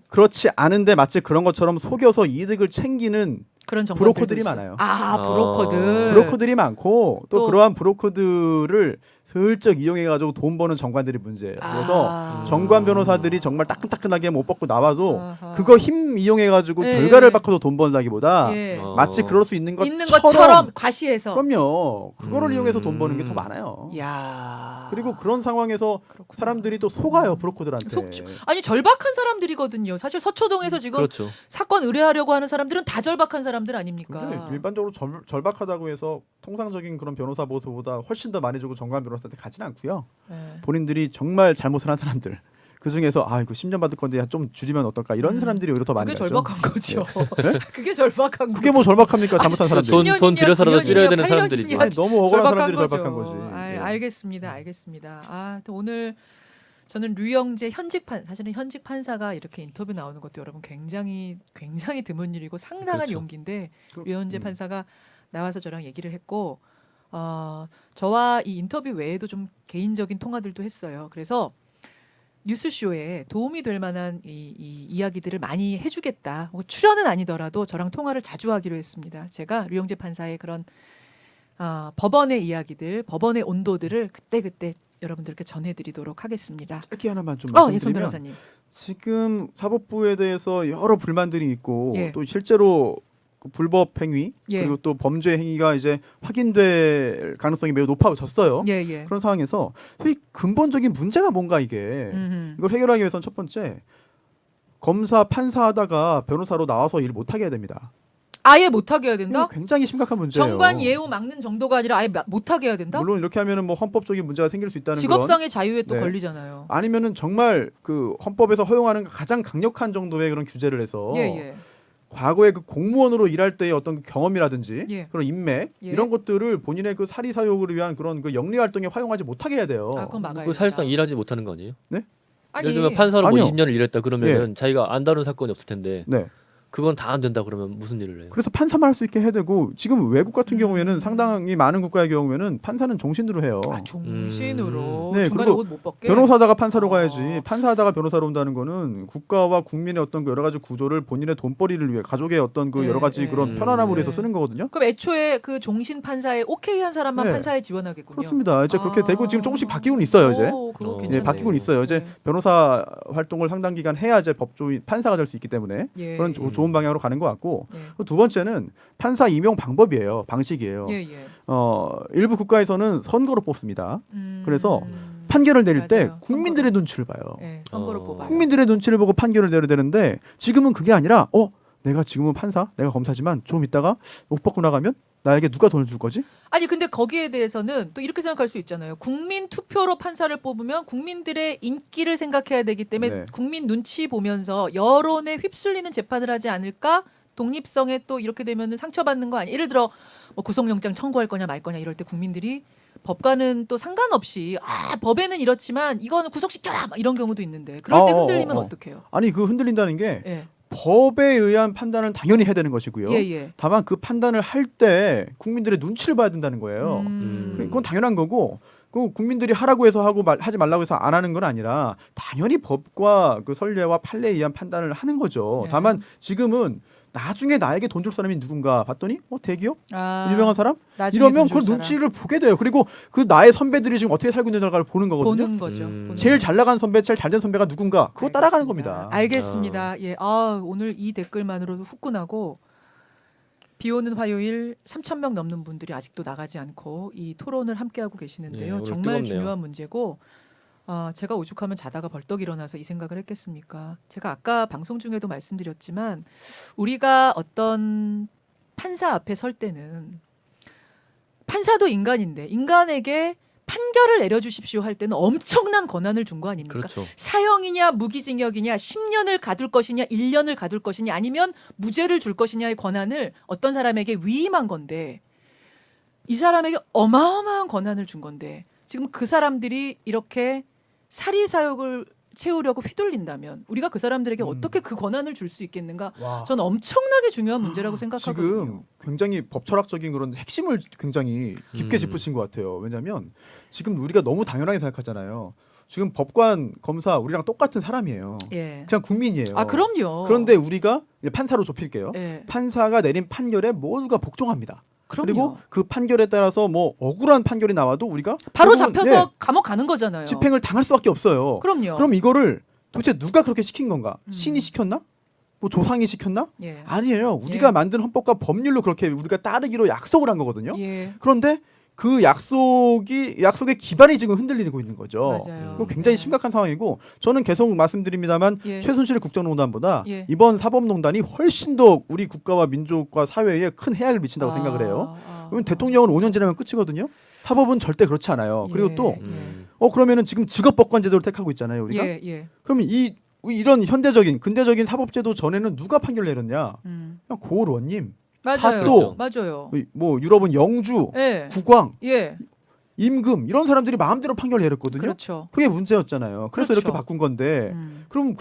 그렇지 않은데 마치 그런 것처럼 속여서 이득을 챙기는
그런 정보들도
브로커들이
있어.
많아요.
브로커들.
브로커들이 많고 또
또-
그러한 브로커들을 슬쩍 이용해가지고 돈 버는 정관들이 문제예요. 그래서 정관 변호사들이 정말 따끈따끈하게 못 벗고 나와도
아하.
그거 힘 이용해가지고
예.
결과를 바꿔서 돈 번다기보다
예.
마치 그럴 수 있는
있는
것처럼,
것처럼 과시해서.
그럼요. 그거를 이용해서 돈 버는 게 더 많아요.
야.
그리고 그런 상황에서
그렇구나.
사람들이 또 속아요 브로커들한테.
속죠. 아니 절박한 사람들이거든요. 사실 서초동에서 지금
그렇죠.
사건 의뢰하려고 하는 사람들은 다 절박한 사람들 아닙니까?
근데 일반적으로 절박하다고 해서 통상적인 그런 변호사 보수보다 훨씬 더 많이 주고 정관 변호사한테 가진 않고요.
네.
본인들이 정말 잘못을 한 사람들 그 중에서 이거 10년 받을 건데 좀 줄이면 어떨까 이런 사람들이 오히려 더 많이
그게
가죠.
절박한 거죠. 그게 절박한 거죠.
그게 뭐 절박합니까? 잘못한 사람들.
돈 들여서라도 줄여야 되는 사람들이지.
아니, 너무 억울한
절박한
사람들이
거죠.
절박한 거지. 예.
알겠습니다. 알겠습니다. 또 오늘 저는 류영재 사실은 현직 판사가 이렇게 인터뷰 나오는 것도 여러분 굉장히 드문 일이고 상당한
그렇죠.
용기인데 류영재 판사가 나와서 저랑 얘기를 했고 저와 이 인터뷰 외에도 좀 개인적인 통화들도 했어요. 그래서 뉴스쇼에 도움이 될 만한 이 이야기들을 많이 해주겠다. 뭐 출연은 아니더라도 저랑 통화를 자주 하기로 했습니다. 제가 류영재 판사의 그런 법원의 이야기들, 법원의 온도들을 그때 여러분들께 전해드리도록 하겠습니다.
짧게 하나만 좀
예선
말씀드리면
변호사님.
지금 사법부에 대해서 여러 불만들이 있고
예.
또 실제로 그 불법 행위
예.
그리고 또 범죄 행위가 이제 확인될 가능성이 매우 높아졌어요.
예.
그런 상황에서 이 근본적인 문제가 뭔가 이게 이걸 해결하기 위해서는 첫 번째 검사 판사하다가 변호사로 나와서 일 못하게 해야 됩니다.
아예 못하게 해야
이거
된다?
굉장히 심각한 문제예요.
정관 예우 막는 정도가 아니라 아예 못하게 해야 된다?
물론 이렇게 하면은 뭐 헌법적인 문제가 생길 수 있다는 그런
직업상의 자유에 또
네.
걸리잖아요.
아니면은 정말 그 헌법에서 허용하는 가장 강력한 정도의 그런 규제를 해서
예.
과거에 그 공무원으로 일할 때의 어떤 그 경험이라든지
예.
그런 인맥
예.
이런 것들을 본인의 그 사리 사욕을 위한 그런 그 영리 활동에 활용하지 못하게 해야 돼요.
그건 막아야
그 사실상
된다.
일하지 못하는 거 아니에요?
아니,
예를 들면 판사로 뭐
아니요.
20년을 일했다 그러면은 자기가 안 다룬 사건이 없을 텐데
네.
그건 다 안 된다 그러면 무슨 일을 해요?
그래서 판사만 할 수 있게 해야 되고 지금 외국 같은 경우에는 상당히 많은 국가의 경우에는 판사는 종신으로 해요.
아, 종신으로
네,
중간에
그리고
옷 못 벗게.
변호사다가 판사로 가야지.
어.
판사하다가 변호사로 온다는 거는 국가와 국민의 어떤 그 여러 가지 구조를 본인의 돈벌이를 위해 가족의 어떤 그
예,
여러 가지
예.
그런 편안함을 위해서
예.
쓰는 거거든요.
그럼 애초에 그 종신 판사에 오케이 한 사람만
네.
판사에 지원하겠군요.
그렇습니다. 이제 그렇게
아.
되고 지금 조금씩 바뀌고는 있어요. 이제
오, 그거
어.
예,
괜찮네요.
바뀌고는 있어요. 이제
네.
변호사 활동을 상당 기간 해야 이제 법조인 판사가 될 수 있기 때문에
예.
그런 좋은 방향으로 가는 것 같고
예.
그리고 두 번째는 판사 임용 방법이에요. 방식이에요.
예, 예.
일부 국가에서는 선거로 뽑습니다.
음.
그래서 판결을 내릴 때
맞아요.
국민들의 눈치를 봐요.
예, 선거로
어.
뽑아요.
국민들의 눈치를 보고 판결을 내려야 되는데 지금은 그게 아니라 내가 지금은 판사, 내가 검사지만 좀 있다가 못 받고 나가면 나에게 누가 돈을 줄 거지?
아니 근데 거기에 대해서는 또 이렇게 생각할 수 있잖아요. 국민 투표로 판사를 뽑으면 국민들의 인기를 생각해야 되기 때문에
네.
국민 눈치 보면서 여론에 휩쓸리는 재판을 하지 않을까? 독립성에 또 이렇게 되면은 상처받는 거 아니에요? 예를 들어 뭐 구속영장 청구할 거냐 말 거냐 이럴 때 국민들이 법과는 또 상관없이 법에는 이렇지만 이거는 구속시켜라 막 이런 경우도 있는데 그럴 때 흔들리면 어떡해요?
아니 그 흔들린다는 게
예.
법에 의한 판단은 당연히 해야 되는 것이고요.
예, 예.
다만 그 판단을 할 때 국민들의 눈치를 봐야 된다는 거예요. 그건 당연한 거고 그 국민들이 하라고 해서 하고 하지 말라고 해서 안 하는 건 아니라 당연히 법과 그 선례와 판례에 의한 판단을 하는 거죠.
네.
다만 지금은 나중에 나에게 돈 줄 사람이 누군가 봤더니 대기업
아,
유명한 사람
나중에
이러면
돈줄
그
사람.
눈치를 보게 돼요. 그리고 그 나의 선배들이 지금 어떻게 살고 있는가를 보는 거거든요.
보는 거죠. 보는
제일
거죠.
잘 나간 선배, 제일 잘 된 선배가 누군가 그거 따라가는
알겠습니다.
겁니다.
알겠습니다. 예. 오늘 이 댓글만으로도 후끈하고 비 오는 화요일 3,000명 넘는 분들이 아직도 나가지 않고 이 토론을 함께하고 계시는데요.
예, 오늘
정말
뜨겁네요.
중요한 문제고 제가 오죽하면 자다가 벌떡 일어나서 이 생각을 했겠습니까? 제가 아까 방송 중에도 말씀드렸지만 우리가 어떤 판사 앞에 설 때는 판사도 인간인데 인간에게 판결을 내려주십시오 할 때는 엄청난 권한을 준 거 아닙니까?
그렇죠.
사형이냐 무기징역이냐 10년을 가둘 것이냐 1년을 가둘 것이냐 아니면 무죄를 줄 것이냐의 권한을 어떤 사람에게 위임한 건데 이 사람에게 어마어마한 권한을 준 건데 지금 그 사람들이 이렇게 사리사욕을 채우려고 휘둘린다면 우리가 그 사람들에게 어떻게 그 권한을 줄 수 있겠는가?
와.
저는 엄청나게 중요한 문제라고 생각하거든요.
지금 굉장히 법철학적인 그런 핵심을 굉장히 깊게
음.
짚으신 것 같아요. 왜냐하면 지금 우리가 너무 당연하게 생각하잖아요. 지금 법관, 검사 우리랑 똑같은 사람이에요.
예.
그냥 국민이에요.
아 그럼요.
그런데 우리가 이제 판사로 좁힐게요.
예.
판사가 내린 판결에 모두가 복종합니다.
그럼요.
그리고 그 판결에 따라서 뭐 억울한 판결이 나와도 우리가
바로
대부분,
잡혀서 감옥 가는 거잖아요.
집행을 당할 수밖에 없어요.
그럼요.
그럼 이거를 도대체 누가 그렇게 시킨 건가?
음.
신이 시켰나? 뭐 조상이 시켰나?
예.
아니에요. 우리가
예.
만든 헌법과 법률로 그렇게 우리가 따르기로 약속을 한 거거든요.
예.
그런데 그 약속의 기반이 지금 흔들리고 있는 거죠.
맞아요.
그거 굉장히
네.
심각한 상황이고 저는 계속 말씀드립니다만
예.
최순실 국정농단보다
예.
이번 사법농단이 훨씬 더 우리 국가와 민족과 사회에 큰 해악을 미친다고 생각을 해요. 왜냐면 대통령은 5년 지나면 끝이거든요. 사법은 절대 그렇지 않아요. 그리고 또 그러면은 지금 직업법관 제도를 택하고 있잖아요, 우리가.
예, 예.
그러면 이런 현대적인 근대적인 사법제도 전에는 누가 판결 내렸냐? 그냥 고을원님.
맞아요.
사또.
맞아요.
뭐 유럽은 영주,
예.
국왕,
예.
임금 이런 사람들이 마음대로 판결 내렸거든요.
그렇죠.
그게 문제였잖아요. 그래서
그렇죠.
이렇게 바꾼 건데
음.
그러면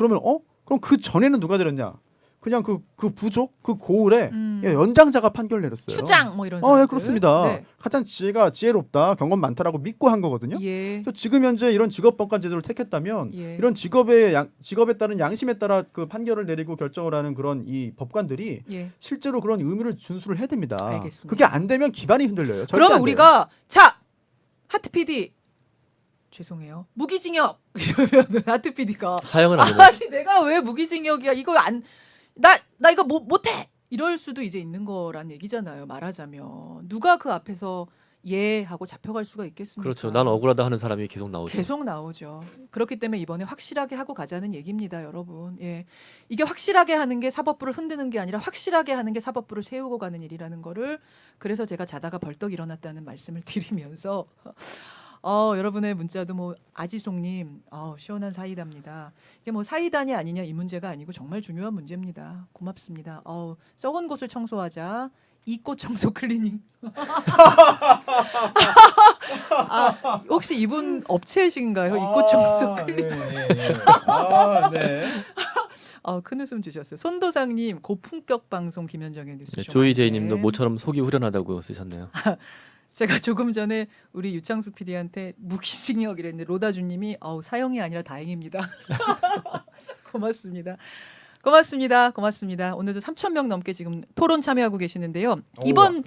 그럼 그 전에는 누가 내렸냐? 그냥 그 부족 그 고을에 연장자가 판결 내렸어요.
추장 뭐 이런 사람들.
네, 그렇습니다.
네.
가장 지혜롭다, 경험 많다라고 믿고 한 거거든요.
예.
그래서 지금 현재 이런 직업법관 제도를 택했다면
예.
이런 직업에 따른 양심에 따라 그 판결을 내리고 결정을 하는 그런 이 법관들이
예.
실제로 그런 의무를 준수를 해야 됩니다.
알겠습니다.
그게 안 되면 기반이 흔들려요. 절대
그러면
안 돼요.
우리가 자 하트 PD 죄송해요 무기징역 이러면 하트 PD가
사형은 안 되네.
아니 내가 왜 무기징역이야 이거 나 이거 못해 이럴 수도 이제 있는 거란 얘기잖아요. 말하자면 누가 그 앞에서 예 하고 잡혀갈 수가 있겠습니까?
그렇죠. 난 억울하다 하는 사람이 계속 나오죠.
계속 나오죠. 그렇기 때문에 이번에 확실하게 하고 가자는 얘기입니다, 여러분. 예, 이게 확실하게 하는 게 사법부를 흔드는 게 아니라 확실하게 하는 게 사법부를 세우고 가는 일이라는 거를 그래서 제가 자다가 벌떡 일어났다는 말씀을 드리면서 여러분의 문자도 뭐 아지송님 시원한 사이다입니다. 이게 뭐 사이다냐 아니냐 이 문제가 아니고 정말 중요한 문제입니다. 고맙습니다. 썩은 곳을 청소하자. 이꽃 청소 클리닝. 혹시 이분 업체이신가요? 이꽃 청소 클리닝.
아, 네.
큰 웃음 주셨어요. 손도상님 고품격 방송 김현정의 뉴스.
네, 조이제이님도 모처럼 속이 후련하다고 쓰셨네요.
제가 조금 전에 우리 유창수 PD한테 무기징역 이랬는데 로다주님이 사형이 아니라 다행입니다. 고맙습니다. 고맙습니다. 오늘도 3,000명 넘게 지금 토론 참여하고 계시는데요. 이번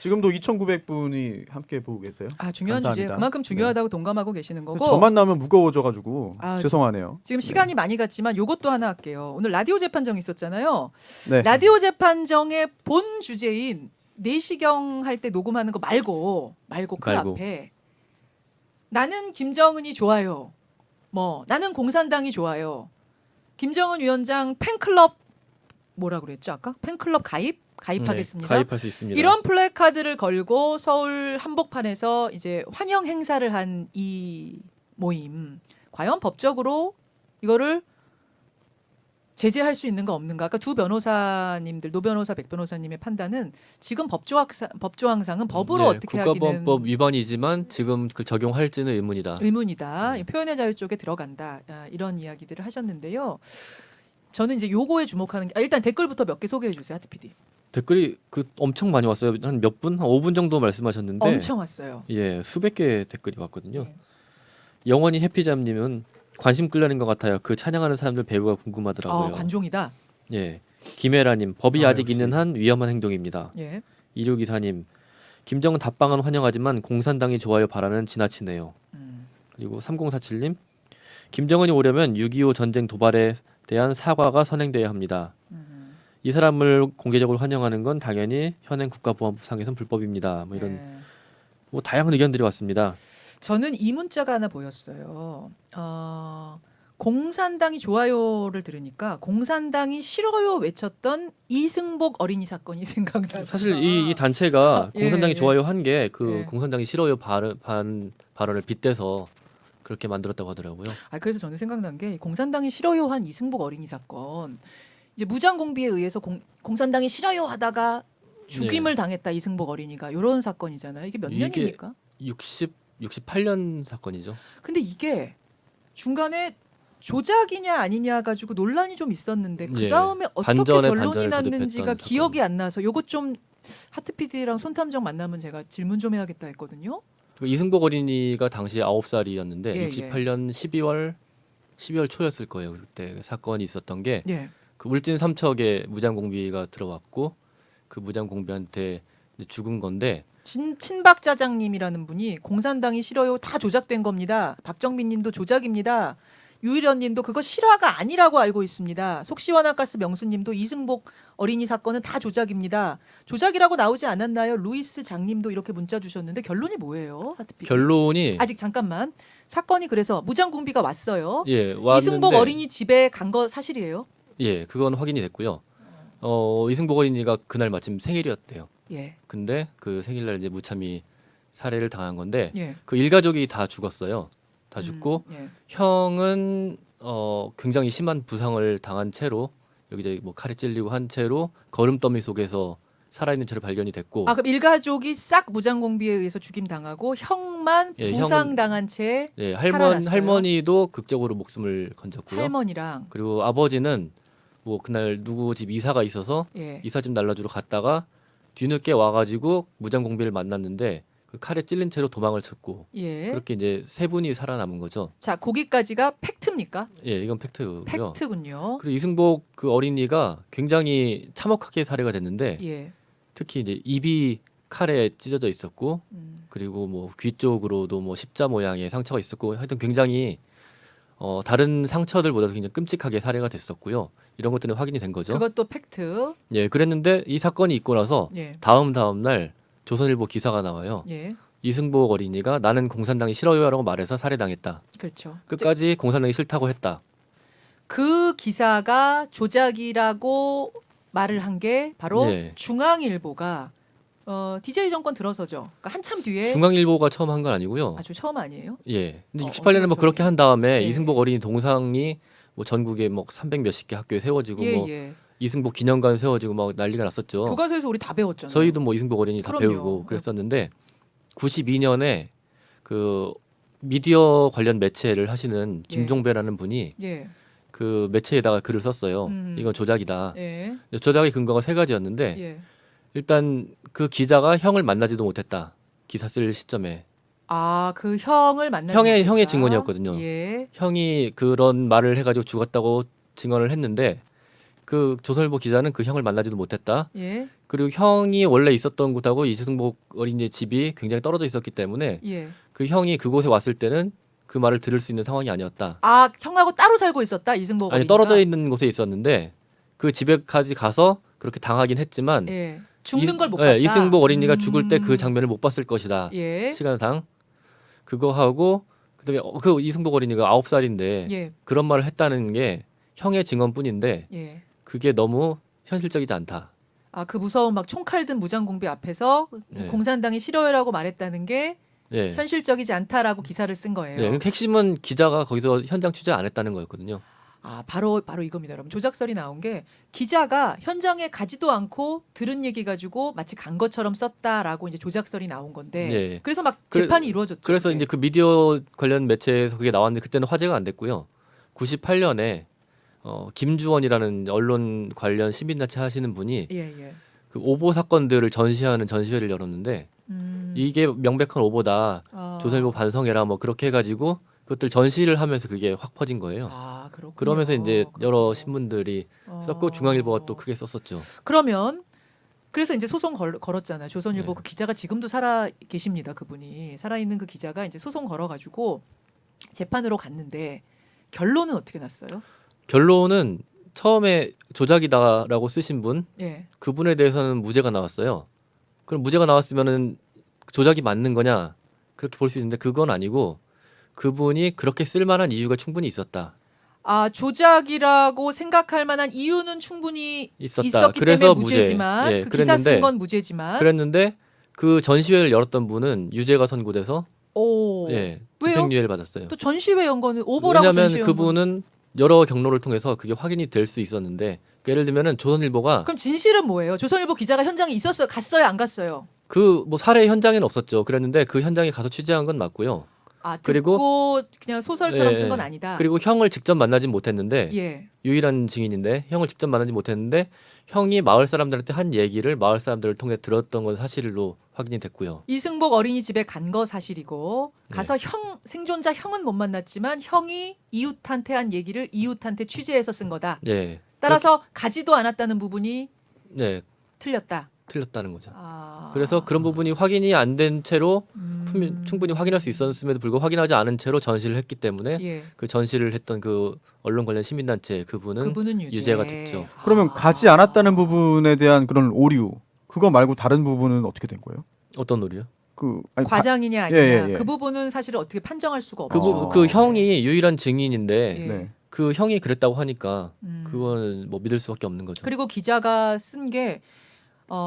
지금도 2,900분이 함께 보고 계세요.
중요한
감사합니다.
주제 그만큼 중요하다고 동감하고 계시는 거고.
저만 나면 무거워져가지고 죄송하네요.
지금 시간이 많이 갔지만 요것도 하나 할게요. 오늘 라디오 재판정 있었잖아요.
네.
라디오 재판정의 본 주제인 내시경 할 때 녹음하는 거 말고 그 앞에 나는 김정은이 좋아요. 나는 공산당이 좋아요. 김정은 위원장 팬클럽 뭐라 그랬죠 아까? 팬클럽 가입하겠습니다.
네, 가입할 수 있습니다.
이런 플래카드를 걸고 서울 한복판에서 이제 환영 행사를 한 이 모임 과연 법적으로 이거를 제재할 수 있는가 없는가? 아까 두 변호사님들 노 변호사 백 변호사님의 판단은 지금 법조항상은 법으로 어떻게 하기는
국가보안법 위반이지만 지금 그 적용할지는 의문이다.
표현의 자유 쪽에 들어간다. 이런 이야기들을 하셨는데요. 저는 이제 요거에 주목하는 게 일단 댓글부터 몇 개 소개해 주세요. 하트 PD.
댓글이 엄청 많이 왔어요. 한 몇 분? 한 5분 정도 말씀하셨는데
엄청 왔어요.
예, 수백 개 댓글이 왔거든요.
네.
영원히 해피잠님은 관심 끌려는 것 같아요. 그 찬양하는 사람들 배우가 궁금하더라고요.
관종이다.
예, 김혜라님 법이 아직
역시.
있는 한 위험한 행동입니다.
예.
이류기사님 김정은 답방은 환영하지만 공산당이 좋아요 바라는 지나치네요. 그리고 3047님 김정은이 오려면 6.25 전쟁 도발에 대한 사과가 선행돼야 합니다. 이 사람을 공개적으로 환영하는 건 당연히 현행 국가보안법상에선 불법입니다. 이런 다양한 의견들이 왔습니다.
저는 이 문자가 하나 보였어요. 공산당이 좋아요를 들으니까 공산당이 싫어요 외쳤던 이승복 어린이 사건이 생각나요.
사실 이 단체가 공산당이 좋아요 한 게
예.
공산당이 싫어요 발언을 빗대서 그렇게 만들었다고 하더라고요.
그래서 저는 생각난 게 공산당이 싫어요 한 이승복 어린이 사건. 이제 무장공비에 의해서 공산당이 싫어요 하다가 죽임을 당했다 이승복 어린이가 이런 사건이잖아요. 이게 몇 년입니까?
68년 사건이죠.
근데 이게 중간에 조작이냐 아니냐 가지고 논란이 좀 있었는데 그 다음에 어떻게
반전에
결론이
반전을
났는지가
거듭했던
기억이 안 나서 요거 좀 하트 PD랑 손탐정 만나면 제가 질문 좀 해야겠다 했거든요.
이승복 어린이가 당시 9살이었는데
예,
68년 12월 초였을 거예요. 그때 사건이 있었던 게
예.
그 울진 삼척에 무장공비가 들어왔고 그 무장공비한테 죽은 건데
친박짜장님이라는 분이 공산당이 싫어요 다 조작된 겁니다. 박정민님도 조작입니다. 유일연님도 그거 실화가 아니라고 알고 있습니다. 속시원화가스 명수님도 이승복 어린이 사건은 다 조작입니다. 조작이라고 나오지 않았나요? 루이스 장님도 이렇게 문자 주셨는데 결론이 뭐예요? 하트피.
결론이
아직 잠깐만. 사건이 그래서 무장공비가 왔어요.
예, 왔는데
이승복 어린이 집에 간 거 사실이에요?
예, 그건 확인이 됐고요. 이승복 어린이가 그날 마침 생일이었대요.
예.
근데 그 생일날 이제 무참히 살해를 당한 건데
예.
그 일가족이 다 죽었어요. 다 죽고
예.
형은 굉장히 심한 부상을 당한 채로 여기저기 뭐 칼에 찔리고 한 채로 거름더미 속에서 살아있는 채로 발견이 됐고
그럼 일가족이 싹 무장공비에 의해서 죽임 당하고 형만
예,
부상 당한 채
예,
살아났어요.
할머니도 극적으로 목숨을 건졌고요.
할머니랑
그리고 아버지는 뭐 그날 누구 집 이사가 있어서
예.
이사집 날라주러 갔다가 뒤늦게 와가지고 무장공비를 만났는데 그 칼에 찔린 채로 도망을 쳤고
예.
그렇게 이제 세 분이 살아남은 거죠.
자, 거기까지가 팩트입니까?
예, 이건 팩트고요.
팩트군요.
그리고 이승복 그 어린이가 굉장히 참혹하게 살해가 됐는데
예.
특히 이제 입이 칼에 찢어져 있었고
음.
그리고 뭐 귀 쪽으로도 뭐 십자 모양의 상처가 있었고 하여튼 굉장히 다른 상처들보다도 굉장히 끔찍하게 살해가 됐었고요. 이런 것들은 확인이 된 거죠.
그것도 팩트.
예, 그랬는데 이 사건이 있고 나서
예.
다음 날 조선일보 기사가 나와요.
예.
이승복 어린이가 나는 공산당이 싫어요라고 말해서 살해당했다.
그렇죠.
끝까지 공산당이 싫다고 했다.
그 기사가 조작이라고 말을 한 게 바로
예.
중앙일보가 DJ 정권 들어서죠. 그러니까 한참 뒤에
중앙일보가 처음 한 건 아니고요.
아주 처음 아니에요?
예. 근데
어,
68년에 뭐
어떤
그렇게 한 다음에
예.
이승복 어린이 동상이 뭐 전국에 뭐 300 몇십 개 학교에 세워지고
예,
뭐
예.
이승복 기념관 세워지고 막 난리가 났었죠.
교과서에서 우리 다 배웠잖아요.
저희도 뭐 이승복 어린이 다
그럼요.
배우고 그랬었는데 92년에 그 미디어 관련 매체를 하시는 김종배라는 분이
예.
그 매체에다가 글을 썼어요. 이건 조작이다.
예.
조작의 근거가 세 가지였는데
예.
일단 그 기자가 형을 만나지도 못했다. 기사 쓸 시점에
아, 그 형을 만나지
형의
못했다.
증언이었거든요.
예.
형이 그런 말을 해가지고 죽었다고 증언을 했는데 그 조선일보 기자는 그 형을 만나지도 못했다.
예.
그리고 형이 원래 있었던 곳하고 이승복 어린이의 집이 굉장히 떨어져 있었기 때문에
예.
그 형이 그곳에 왔을 때는 그 말을 들을 수 있는 상황이 아니었다.
아, 형하고 따로 살고 있었다. 이승복
아니
어린이가.
떨어져 있는 곳에 있었는데 그 집에까지 가서 그렇게 당하긴 했지만
예. 죽는 걸 못 봤다.
이승복 어린이가 죽을 때 그 장면을 못 봤을 것이다.
예.
시간상 그거 하고 그다음에 그 이승복 어린이가 9살인데
예.
그런 말을 했다는 게 형의 증언뿐인데
예.
그게 너무 현실적이지 않다.
아, 그 무서운 막 총칼 든 무장공비 앞에서
네.
공산당이 싫어요라고 말했다는 게
예.
현실적이지 않다라고 기사를 쓴 거예요.
네, 그러니까 핵심은 기자가 거기서 현장 취재 안 했다는 거였거든요.
아, 바로 이겁니다, 여러분. 조작설이 나온 게 기자가 현장에 가지도 않고 들은 얘기 가지고 마치 간 것처럼 썼다라고 이제 조작설이 나온 건데.
예.
그래서 막
그래-
재판이 이루어졌죠.
그래서
그게.
이제 그 미디어 관련 매체에서 그게 나왔는데 그때는 화제가 안 됐고요. 98년에 김주원이라는 언론 관련 시민단체 하시는 분이
예, 예.
그 오보 사건들을 전시하는 전시회를 열었는데 이게 명백한 오보다 조선일보 반성해라 뭐 그렇게 해가지고 그것들 전시를 하면서 그게 확 퍼진 거예요.
아, 그렇군요.
그러면서 이제 여러
그렇군요.
신문들이 썼고 중앙일보가 또 크게 썼었죠.
그러면 그래서 이제 소송 걸었잖아요. 조선일보
네.
그 기자가 지금도 살아 계십니다. 그분이 살아 있는 그 기자가 이제 소송 걸어가지고 재판으로 갔는데 결론은 어떻게 났어요?
결론은 처음에 조작이다라고 쓰신 분
예.
그분에 대해서는 무죄가 나왔어요. 그럼 무죄가 나왔으면은 조작이 맞는 거냐 그렇게 볼 수 있는데 그건 아니고 그분이 그렇게 쓸만한 이유가 충분히 있었다.
아, 조작이라고 생각할 만한 이유는 충분히
있었다.
있었기
그래서
때문에 무죄지만
무죄. 예,
그 기사 쓴
그랬는데
건 무죄지만
그랬는데 그 전시회를 열었던 분은 유죄가 선고돼서
오.
예,
왜요?
집행유예를 받았어요.
또 전시회 연 거는 오보라고
왜냐하면
전시회 연 거는.
그분은 여러 경로를 통해서 그게 확인이 될 수 있었는데 예를 들면은 조선일보가
그럼 진실은 뭐예요? 조선일보 기자가 현장에 있었어요? 갔어요? 안 갔어요?
그 뭐 살해 현장에는 없었죠. 그랬는데 그 현장에 가서 취재한 건 맞고요.
아,
그리고-
듣고 그냥 소설처럼
예,
쓴 건
예.
아니다.
그리고 형을 직접 만나진 못했는데
예.
유일한 증인인데 형을 직접 만나지 못했는데 형이 마을 사람들한테 한 얘기를 마을 사람들을 통해 들었던 건 사실로 확인이 됐고요.
이승복 어린이집에 간 거 사실이고
네.
가서 생존자 형은 못 만났지만 형이 이웃한테 한 얘기를 이웃한테 취재해서 쓴 거다.
예.
따라서 가지도 않았다는 부분이
네,
틀렸다.
틀렸다는 거죠.
아.
그래서 그런 부분이 확인이 안 된 채로 충분히 확인할 수 있었음에도 불구하고 확인하지 않은 채로 전시를 했기 때문에
예.
그 전시를 했던 그 언론 관련 시민단체 그분은
유죄.
유죄가 됐죠.
그러면
아.
가지 않았다는 부분에 대한 그런 오류 그거 말고 다른 부분은 어떻게 된 거예요?
어떤 놀이요?
아니,
과장이냐 아니냐
예.
그 부분은 사실은 어떻게 판정할 수가
그,
없죠.
그 형이 유일한 증인인데
예.
네.
그 형이 그랬다고 하니까
음.
그거는 뭐 믿을 수밖에 없는 거죠.
그리고 기자가 쓴 게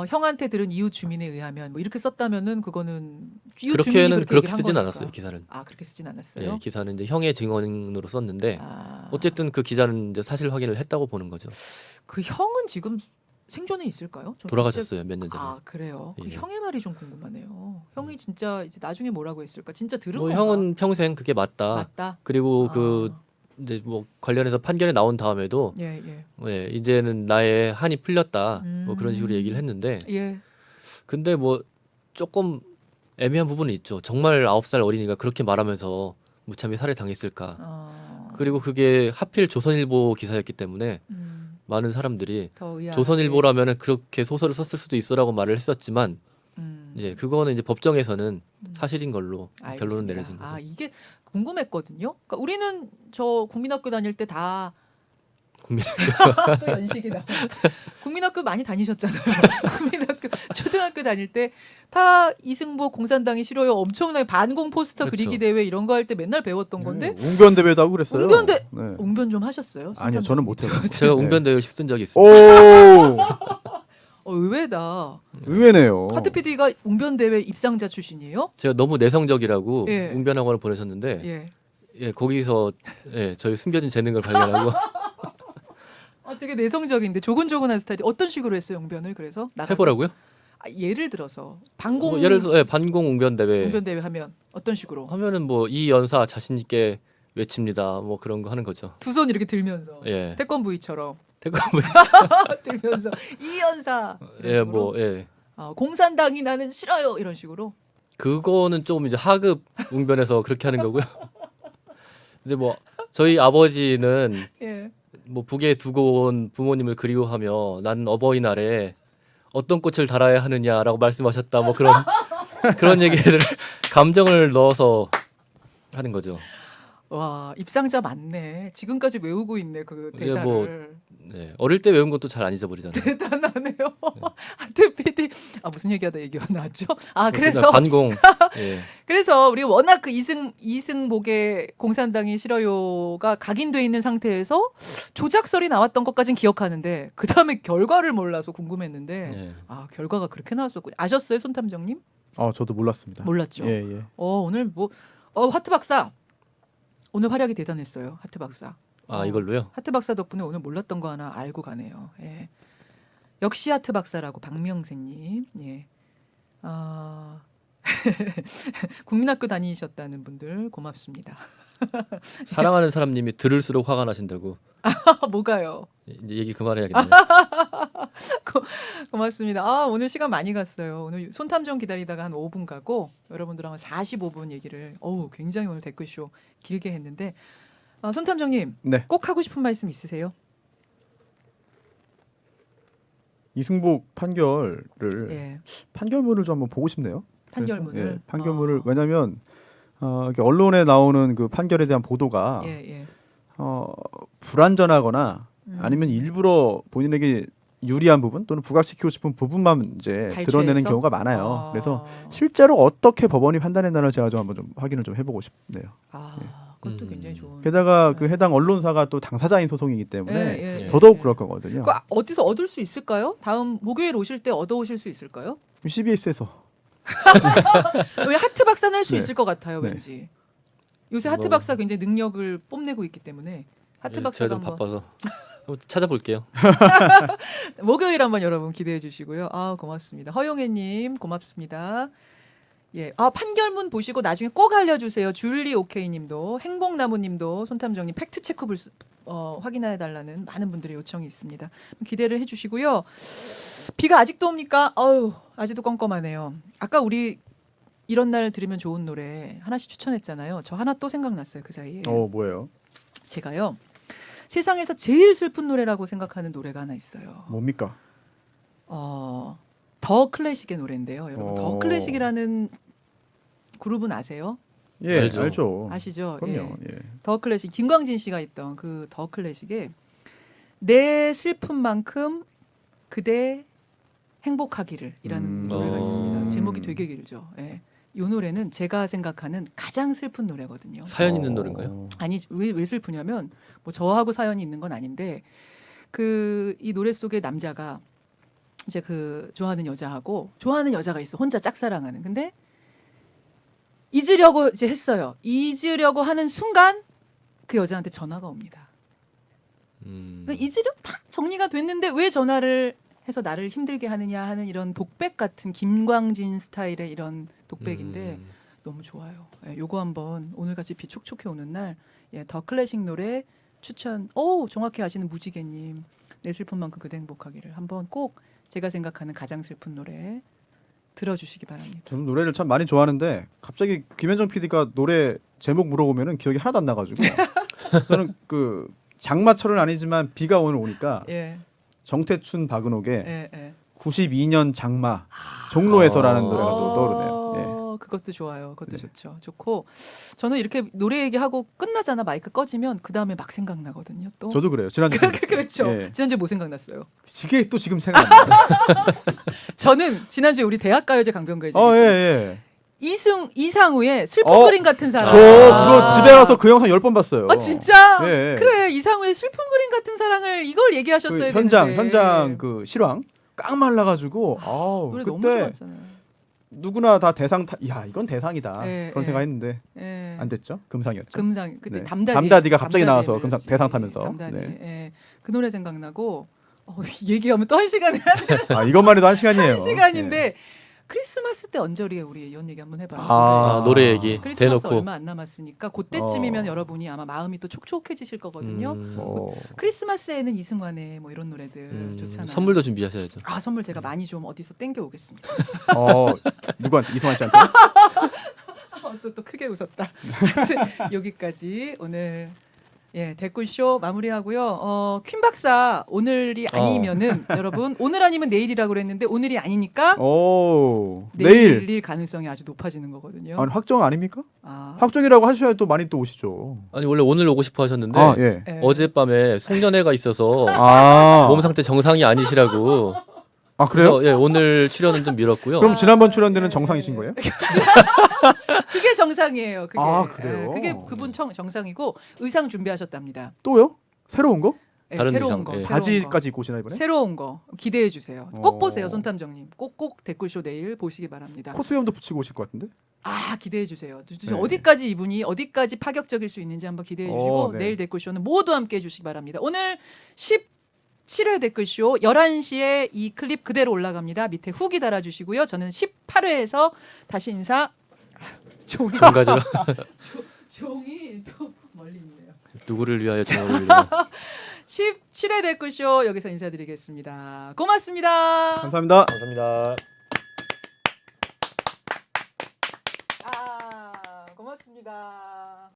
형한테 들은 이웃 주민에 의하면 뭐 이렇게 썼다면은 그거는 이웃 주민이
그렇게는
그렇게
그렇게
얘기한
쓰진
거니까.
않았어요 기사는.
아, 그렇게 쓰진 않았어요.
예, 기사는 이제 형의 증언으로 썼는데
아.
어쨌든 그 기자는 이제 사실 확인을 했다고 보는 거죠.
그 형은 지금 생존에 있을까요? 저
돌아가셨어요 몇 년 전에.
아, 그래요. 그
예.
형의 말이 좀 궁금하네요. 형이 진짜 이제 나중에 뭐라고 했을까? 진짜 들은
뭐
건가?
형은 평생 그게 맞다.
맞다.
그리고
아.
그 이제 뭐 관련해서 판결이 나온 다음에도
예, 예.
예, 이제는 나의 한이 풀렸다. 뭐 그런 식으로 얘기를 했는데
예.
근데 뭐 조금 애매한 부분은 있죠. 정말 9살 어린이가 그렇게 말하면서 무참히 살해당했을까. 그리고 그게 하필 조선일보 기사였기 때문에 많은 사람들이
더 의아하게.
조선일보라면은 그렇게 소설을 썼을 수도 있어라고 말을 했었지만 이제 그거는 이제 법정에서는 사실인 걸로 결론은
알겠습니다.
내려진 거죠.
아, 이게 궁금했거든요. 그러니까 우리는 저 국민학교 다닐 때 다 또 연식이 나. 국민학교 많이 다니셨잖아요. 국민학교 초등학교 다닐 때 다 이승복 공산당이 싫어요. 엄청나게 반공 포스터
그렇죠.
그리기 대회 이런 거 할 때 맨날 배웠던 건데
웅변 대회도 하고 그랬어요.
웅변대-
네.
웅변 좀 하셨어요?
아니요, 저는 못해요.
제가
네.
웅변 대회를 쓴 적이 있어요.
오,
의외다.
의외네요.
카트 PD가 웅변 대회 입상자 출신이에요?
제가 너무 내성적이라고
예.
웅변학원을 보내셨는데
예.
예, 거기서 예, 저희 숨겨진 재능을 발견하고
아, 되게 내성적인데 조곤조곤한 스타일이 어떤 식으로 했어요, 웅변을? 그래서 나가서?
해보라고요?
아, 예를 들어서 반공
뭐 예를 들어서 예, 반공 웅변 대회
웅변 대회 하면 어떤 식으로?
하면은 뭐 이 연사 자신 있게 외칩니다. 뭐 그런 거 하는 거죠.
두 손 이렇게 들면서
예.
태권브이처럼
태권브.
들면서 이연사 이런
예,
식으로
뭐 예.
공산당이 나는 싫어요 이런 식으로.
그거는 좀 이제 하급 웅변에서 그렇게 하는 거고요. 이제 뭐 저희 아버지는
예.
뭐 북에 두고 온 부모님을 그리워하며 난 어버이날에 어떤 꽃을 달아야 하느냐라고 말씀하셨다. 뭐 그런 얘기를 감정을 넣어서 하는 거죠.
와 입상자 맞네. 지금까지 외우고 있네 그
예,
대사를.
뭐, 네. 어릴 때 외운 것도 잘 안 잊어버리잖아요.
대단하네요. 하트 PD 무슨 얘기하다 얘기가 나왔죠? 그래서
반공. 예.
그래서 우리 워낙 그 이승복의 공산당이 싫어요가 각인돼 있는 상태에서 조작설이 나왔던 것까진 기억하는데 그 다음에 결과를 몰라서 궁금했는데
예.
결과가 그렇게 나왔었고 아셨어요 손탐정님?
저도 몰랐습니다.
몰랐죠.
예, 예.
오늘 뭐 하트 박사 오늘 활약이 대단했어요. 하트 박사.
이걸로요?
하트 박사 덕분에 오늘 몰랐던 거 하나 알고 가네요. 예. 역시 하트 박사라고 박명세님. 예. 국민학교 다니셨다는 분들 고맙습니다.
사랑하는 사람님이 들을수록 화가 나신다고.
뭐가요?
이제 얘기 그만해야겠네요.
고맙습니다. 오늘 시간 많이 갔어요. 오늘 손탐정 기다리다가 한 5분 가고 여러분들하고 45분 얘기를 굉장히 오늘 댓글쇼 길게 했는데 손탐정님
네.
꼭 하고 싶은 말씀 있으세요?
이승복 판결을
예.
판결문을 좀 한번 보고 싶네요.
판결문을?
그래서, 예, 판결문을 왜냐하면 이렇게 언론에 나오는 그 판결에 대한 보도가
예.
불완전하거나 아니면 일부러 본인에게 유리한 부분 또는 부각시키고 싶은 부분만 이제
발췌해서?
드러내는 경우가 많아요. 그래서 실제로 어떻게 법원이 판단했나를 제가 좀 한번 좀 확인을 좀 해보고 싶네요.
그것도 굉장히 좋은.
게다가 그 해당 언론사가 또 당사자인 소송이기 때문에
예.
더더욱 그럴 거거든요.
그 어디서 얻을 수 있을까요? 다음 목요일 오실 때 얻어오실 수 있을까요?
CBS에서
왜 하트 박사는 할 수
네.
있을 것 같아요,
네.
왠지. 요새 하트 박사 굉장히 능력을 뽐내고 있기 때문에 하트
예,
박사가
제가 좀
한번
바빠서 한번 찾아볼게요.
목요일 한번 여러분 기대해 주시고요. 고맙습니다. 허용혜님 고맙습니다. 예, 판결문 보시고 나중에 꼭 알려주세요. 줄리 오케이님도 행복나무님도 손탐정님 팩트 체크 확인해 달라는 많은 분들의 요청이 있습니다. 기대를 해주시고요. 비가 아직도 옵니까? 아직도 껌껌하네요. 아까 우리 이런 날 들으면 좋은 노래 하나씩 추천했잖아요. 저 하나 또 생각났어요. 그 사이에.
뭐예요?
제가요. 세상에서 제일 슬픈 노래라고 생각하는 노래가 하나 있어요.
뭡니까?
더 클래식의 노래인데요. 여러분 더 클래식이라는 그룹은 아세요?
예,
알죠.
알죠.
아시죠?
그럼요.
예.
예.
더 클래식 김광진 씨가 있던 그 더 클래식에 내 슬픈 만큼 그대 행복하기를이라는 노래가 있습니다. 제목이 되게 길죠. 예. 이 노래는 제가 생각하는 가장 슬픈 노래거든요.
사연 있는 노래인가요?
아니 왜 슬프냐면 뭐 저하고 사연이 있는 건 아닌데 이 노래 속의 남자가 이제 그 좋아하는 여자가 있어. 혼자 짝사랑하는. 근데 잊으려고 이제 했어요. 잊으려고 하는 순간 그 여자한테 전화가 옵니다. 그러니까 잊으려 딱 정리가 됐는데 왜 전화를 해서 나를 힘들게 하느냐 하는 이런 독백 같은 김광진 스타일의 이런 독백인데 너무 좋아요. 요거 한번 오늘같이 비 촉촉해 오는 날 더 클래식 노래 추천. 정확히 아시는 무지개님 내 슬픈 만큼 그대 행복하기를 한번 꼭 제가 생각하는 가장 슬픈 노래 들어주시기 바랍니다.
저는 노래를 참 많이 좋아하는데 갑자기 김현정 PD가 노래 제목 물어보면은 기억이 하나도 안 나가지고 저는 그 장마철은 아니지만 비가 오늘 오니까
예.
정태춘 박은옥의
예.
92년 장마 종로에서라는 노래가 또 떠오르네요.
그것도 좋아요. 그것도
네.
좋죠. 좋고 저는 이렇게 노래 얘기하고 끝나잖아. 마이크 꺼지면 그 다음에 막 생각나거든요. 또.
저도 그래요. 지난주에
그렇죠.
예.
지난주에 뭐 생각났어요?
이게 또 지금 생각나요.
저는 지난주에 우리 대학가요제 강변가요제
예.
이상우의 슬픈 그림 같은 사람.
저 그거 집에 가서 그 영상 10번 봤어요.
진짜?
예.
그래 이상우의 슬픈 그림 같은 사랑을 이걸 얘기하셨어야
그
되는데.
현장 그 실황 깡 말라가지고
노래 너무
그때
좋았잖아요.
누구나 다 이건 대상이다
예,
그런
예.
생각했는데
예.
안 됐죠. 금상이었죠.
금상 그때
네.
담다디
담다디가 갑자기 나와서
불렀지.
대상 타면서.
담다디.
네.
예. 그 노래 생각나고 얘기하면 또 한 시간에
이것만 해도 한 시간이에요.
한 시간인데 크리스마스 때 언저리에 우리 이런 얘기 한번 해봐요.
아, 노래 얘기
크리스마스
대놓고.
얼마 안 남았으니까 그때쯤이면 여러분이 아마 마음이 또 촉촉해지실 거거든요. 크리스마스에는 이승환의 뭐 이런 노래들 좋잖아요.
선물도 준비하셔야죠.
아 선물 제가 많이 좀 어디서 땡겨 오겠습니다.
누구한테? 이승환 씨한테?
또 크게 웃었다. 하여튼 여기까지 오늘 댓글쇼 마무리하고요. 퀸 박사 오늘이 아니면은 여러분 오늘 아니면 내일이라고 그랬는데 오늘이 아니니까
내일.
내일일 가능성이 아주 높아지는 거거든요.
아니, 확정 아닙니까?
아,
확정이라고 하셔야 또 많이 또 오시죠.
아니 원래 오늘 오고 싶어 하셨는데
예.
예.
어젯밤에 송년회가 있어서
아.
몸 상태 정상이 아니시라고.
아, 그래요?
그래서 오늘 출연은 좀 미뤘고요.
그럼 지난번 출연되는 정상이신 거예요?
그게 정상이에요. 그게.
아, 그래요?
그게 그분 정상이고 의상 준비하셨답니다.
또요? 새로운 거?
다른
새로운
의상,
거.
예.
새로운
바지까지 입고 오시나 이번에?
새로운 거 기대해 주세요. 꼭
어.
보세요, 손탐정님. 꼭 댓글쇼 내일 보시기 바랍니다.
코스염도 붙이고 오실 것 같은데?
아 기대해 주세요.
네.
어디까지 이분이 어디까지 파격적일 수 있는지 한번 기대해 주시고
네.
내일 댓글쇼는 모두 함께 해주시기 바랍니다. 오늘 17회 댓글쇼 11시에 이 클립 그대로 올라갑니다. 밑에 후기 달아주시고요. 저는 18회에서 다시 인사. 종이
정가지로
종이 또 멀리 있네요.
누구를 위하여 정하고 있나.
17회 댓글쇼 여기서 인사드리겠습니다. 고맙습니다.
감사합니다.
감사합니다.
고맙습니다.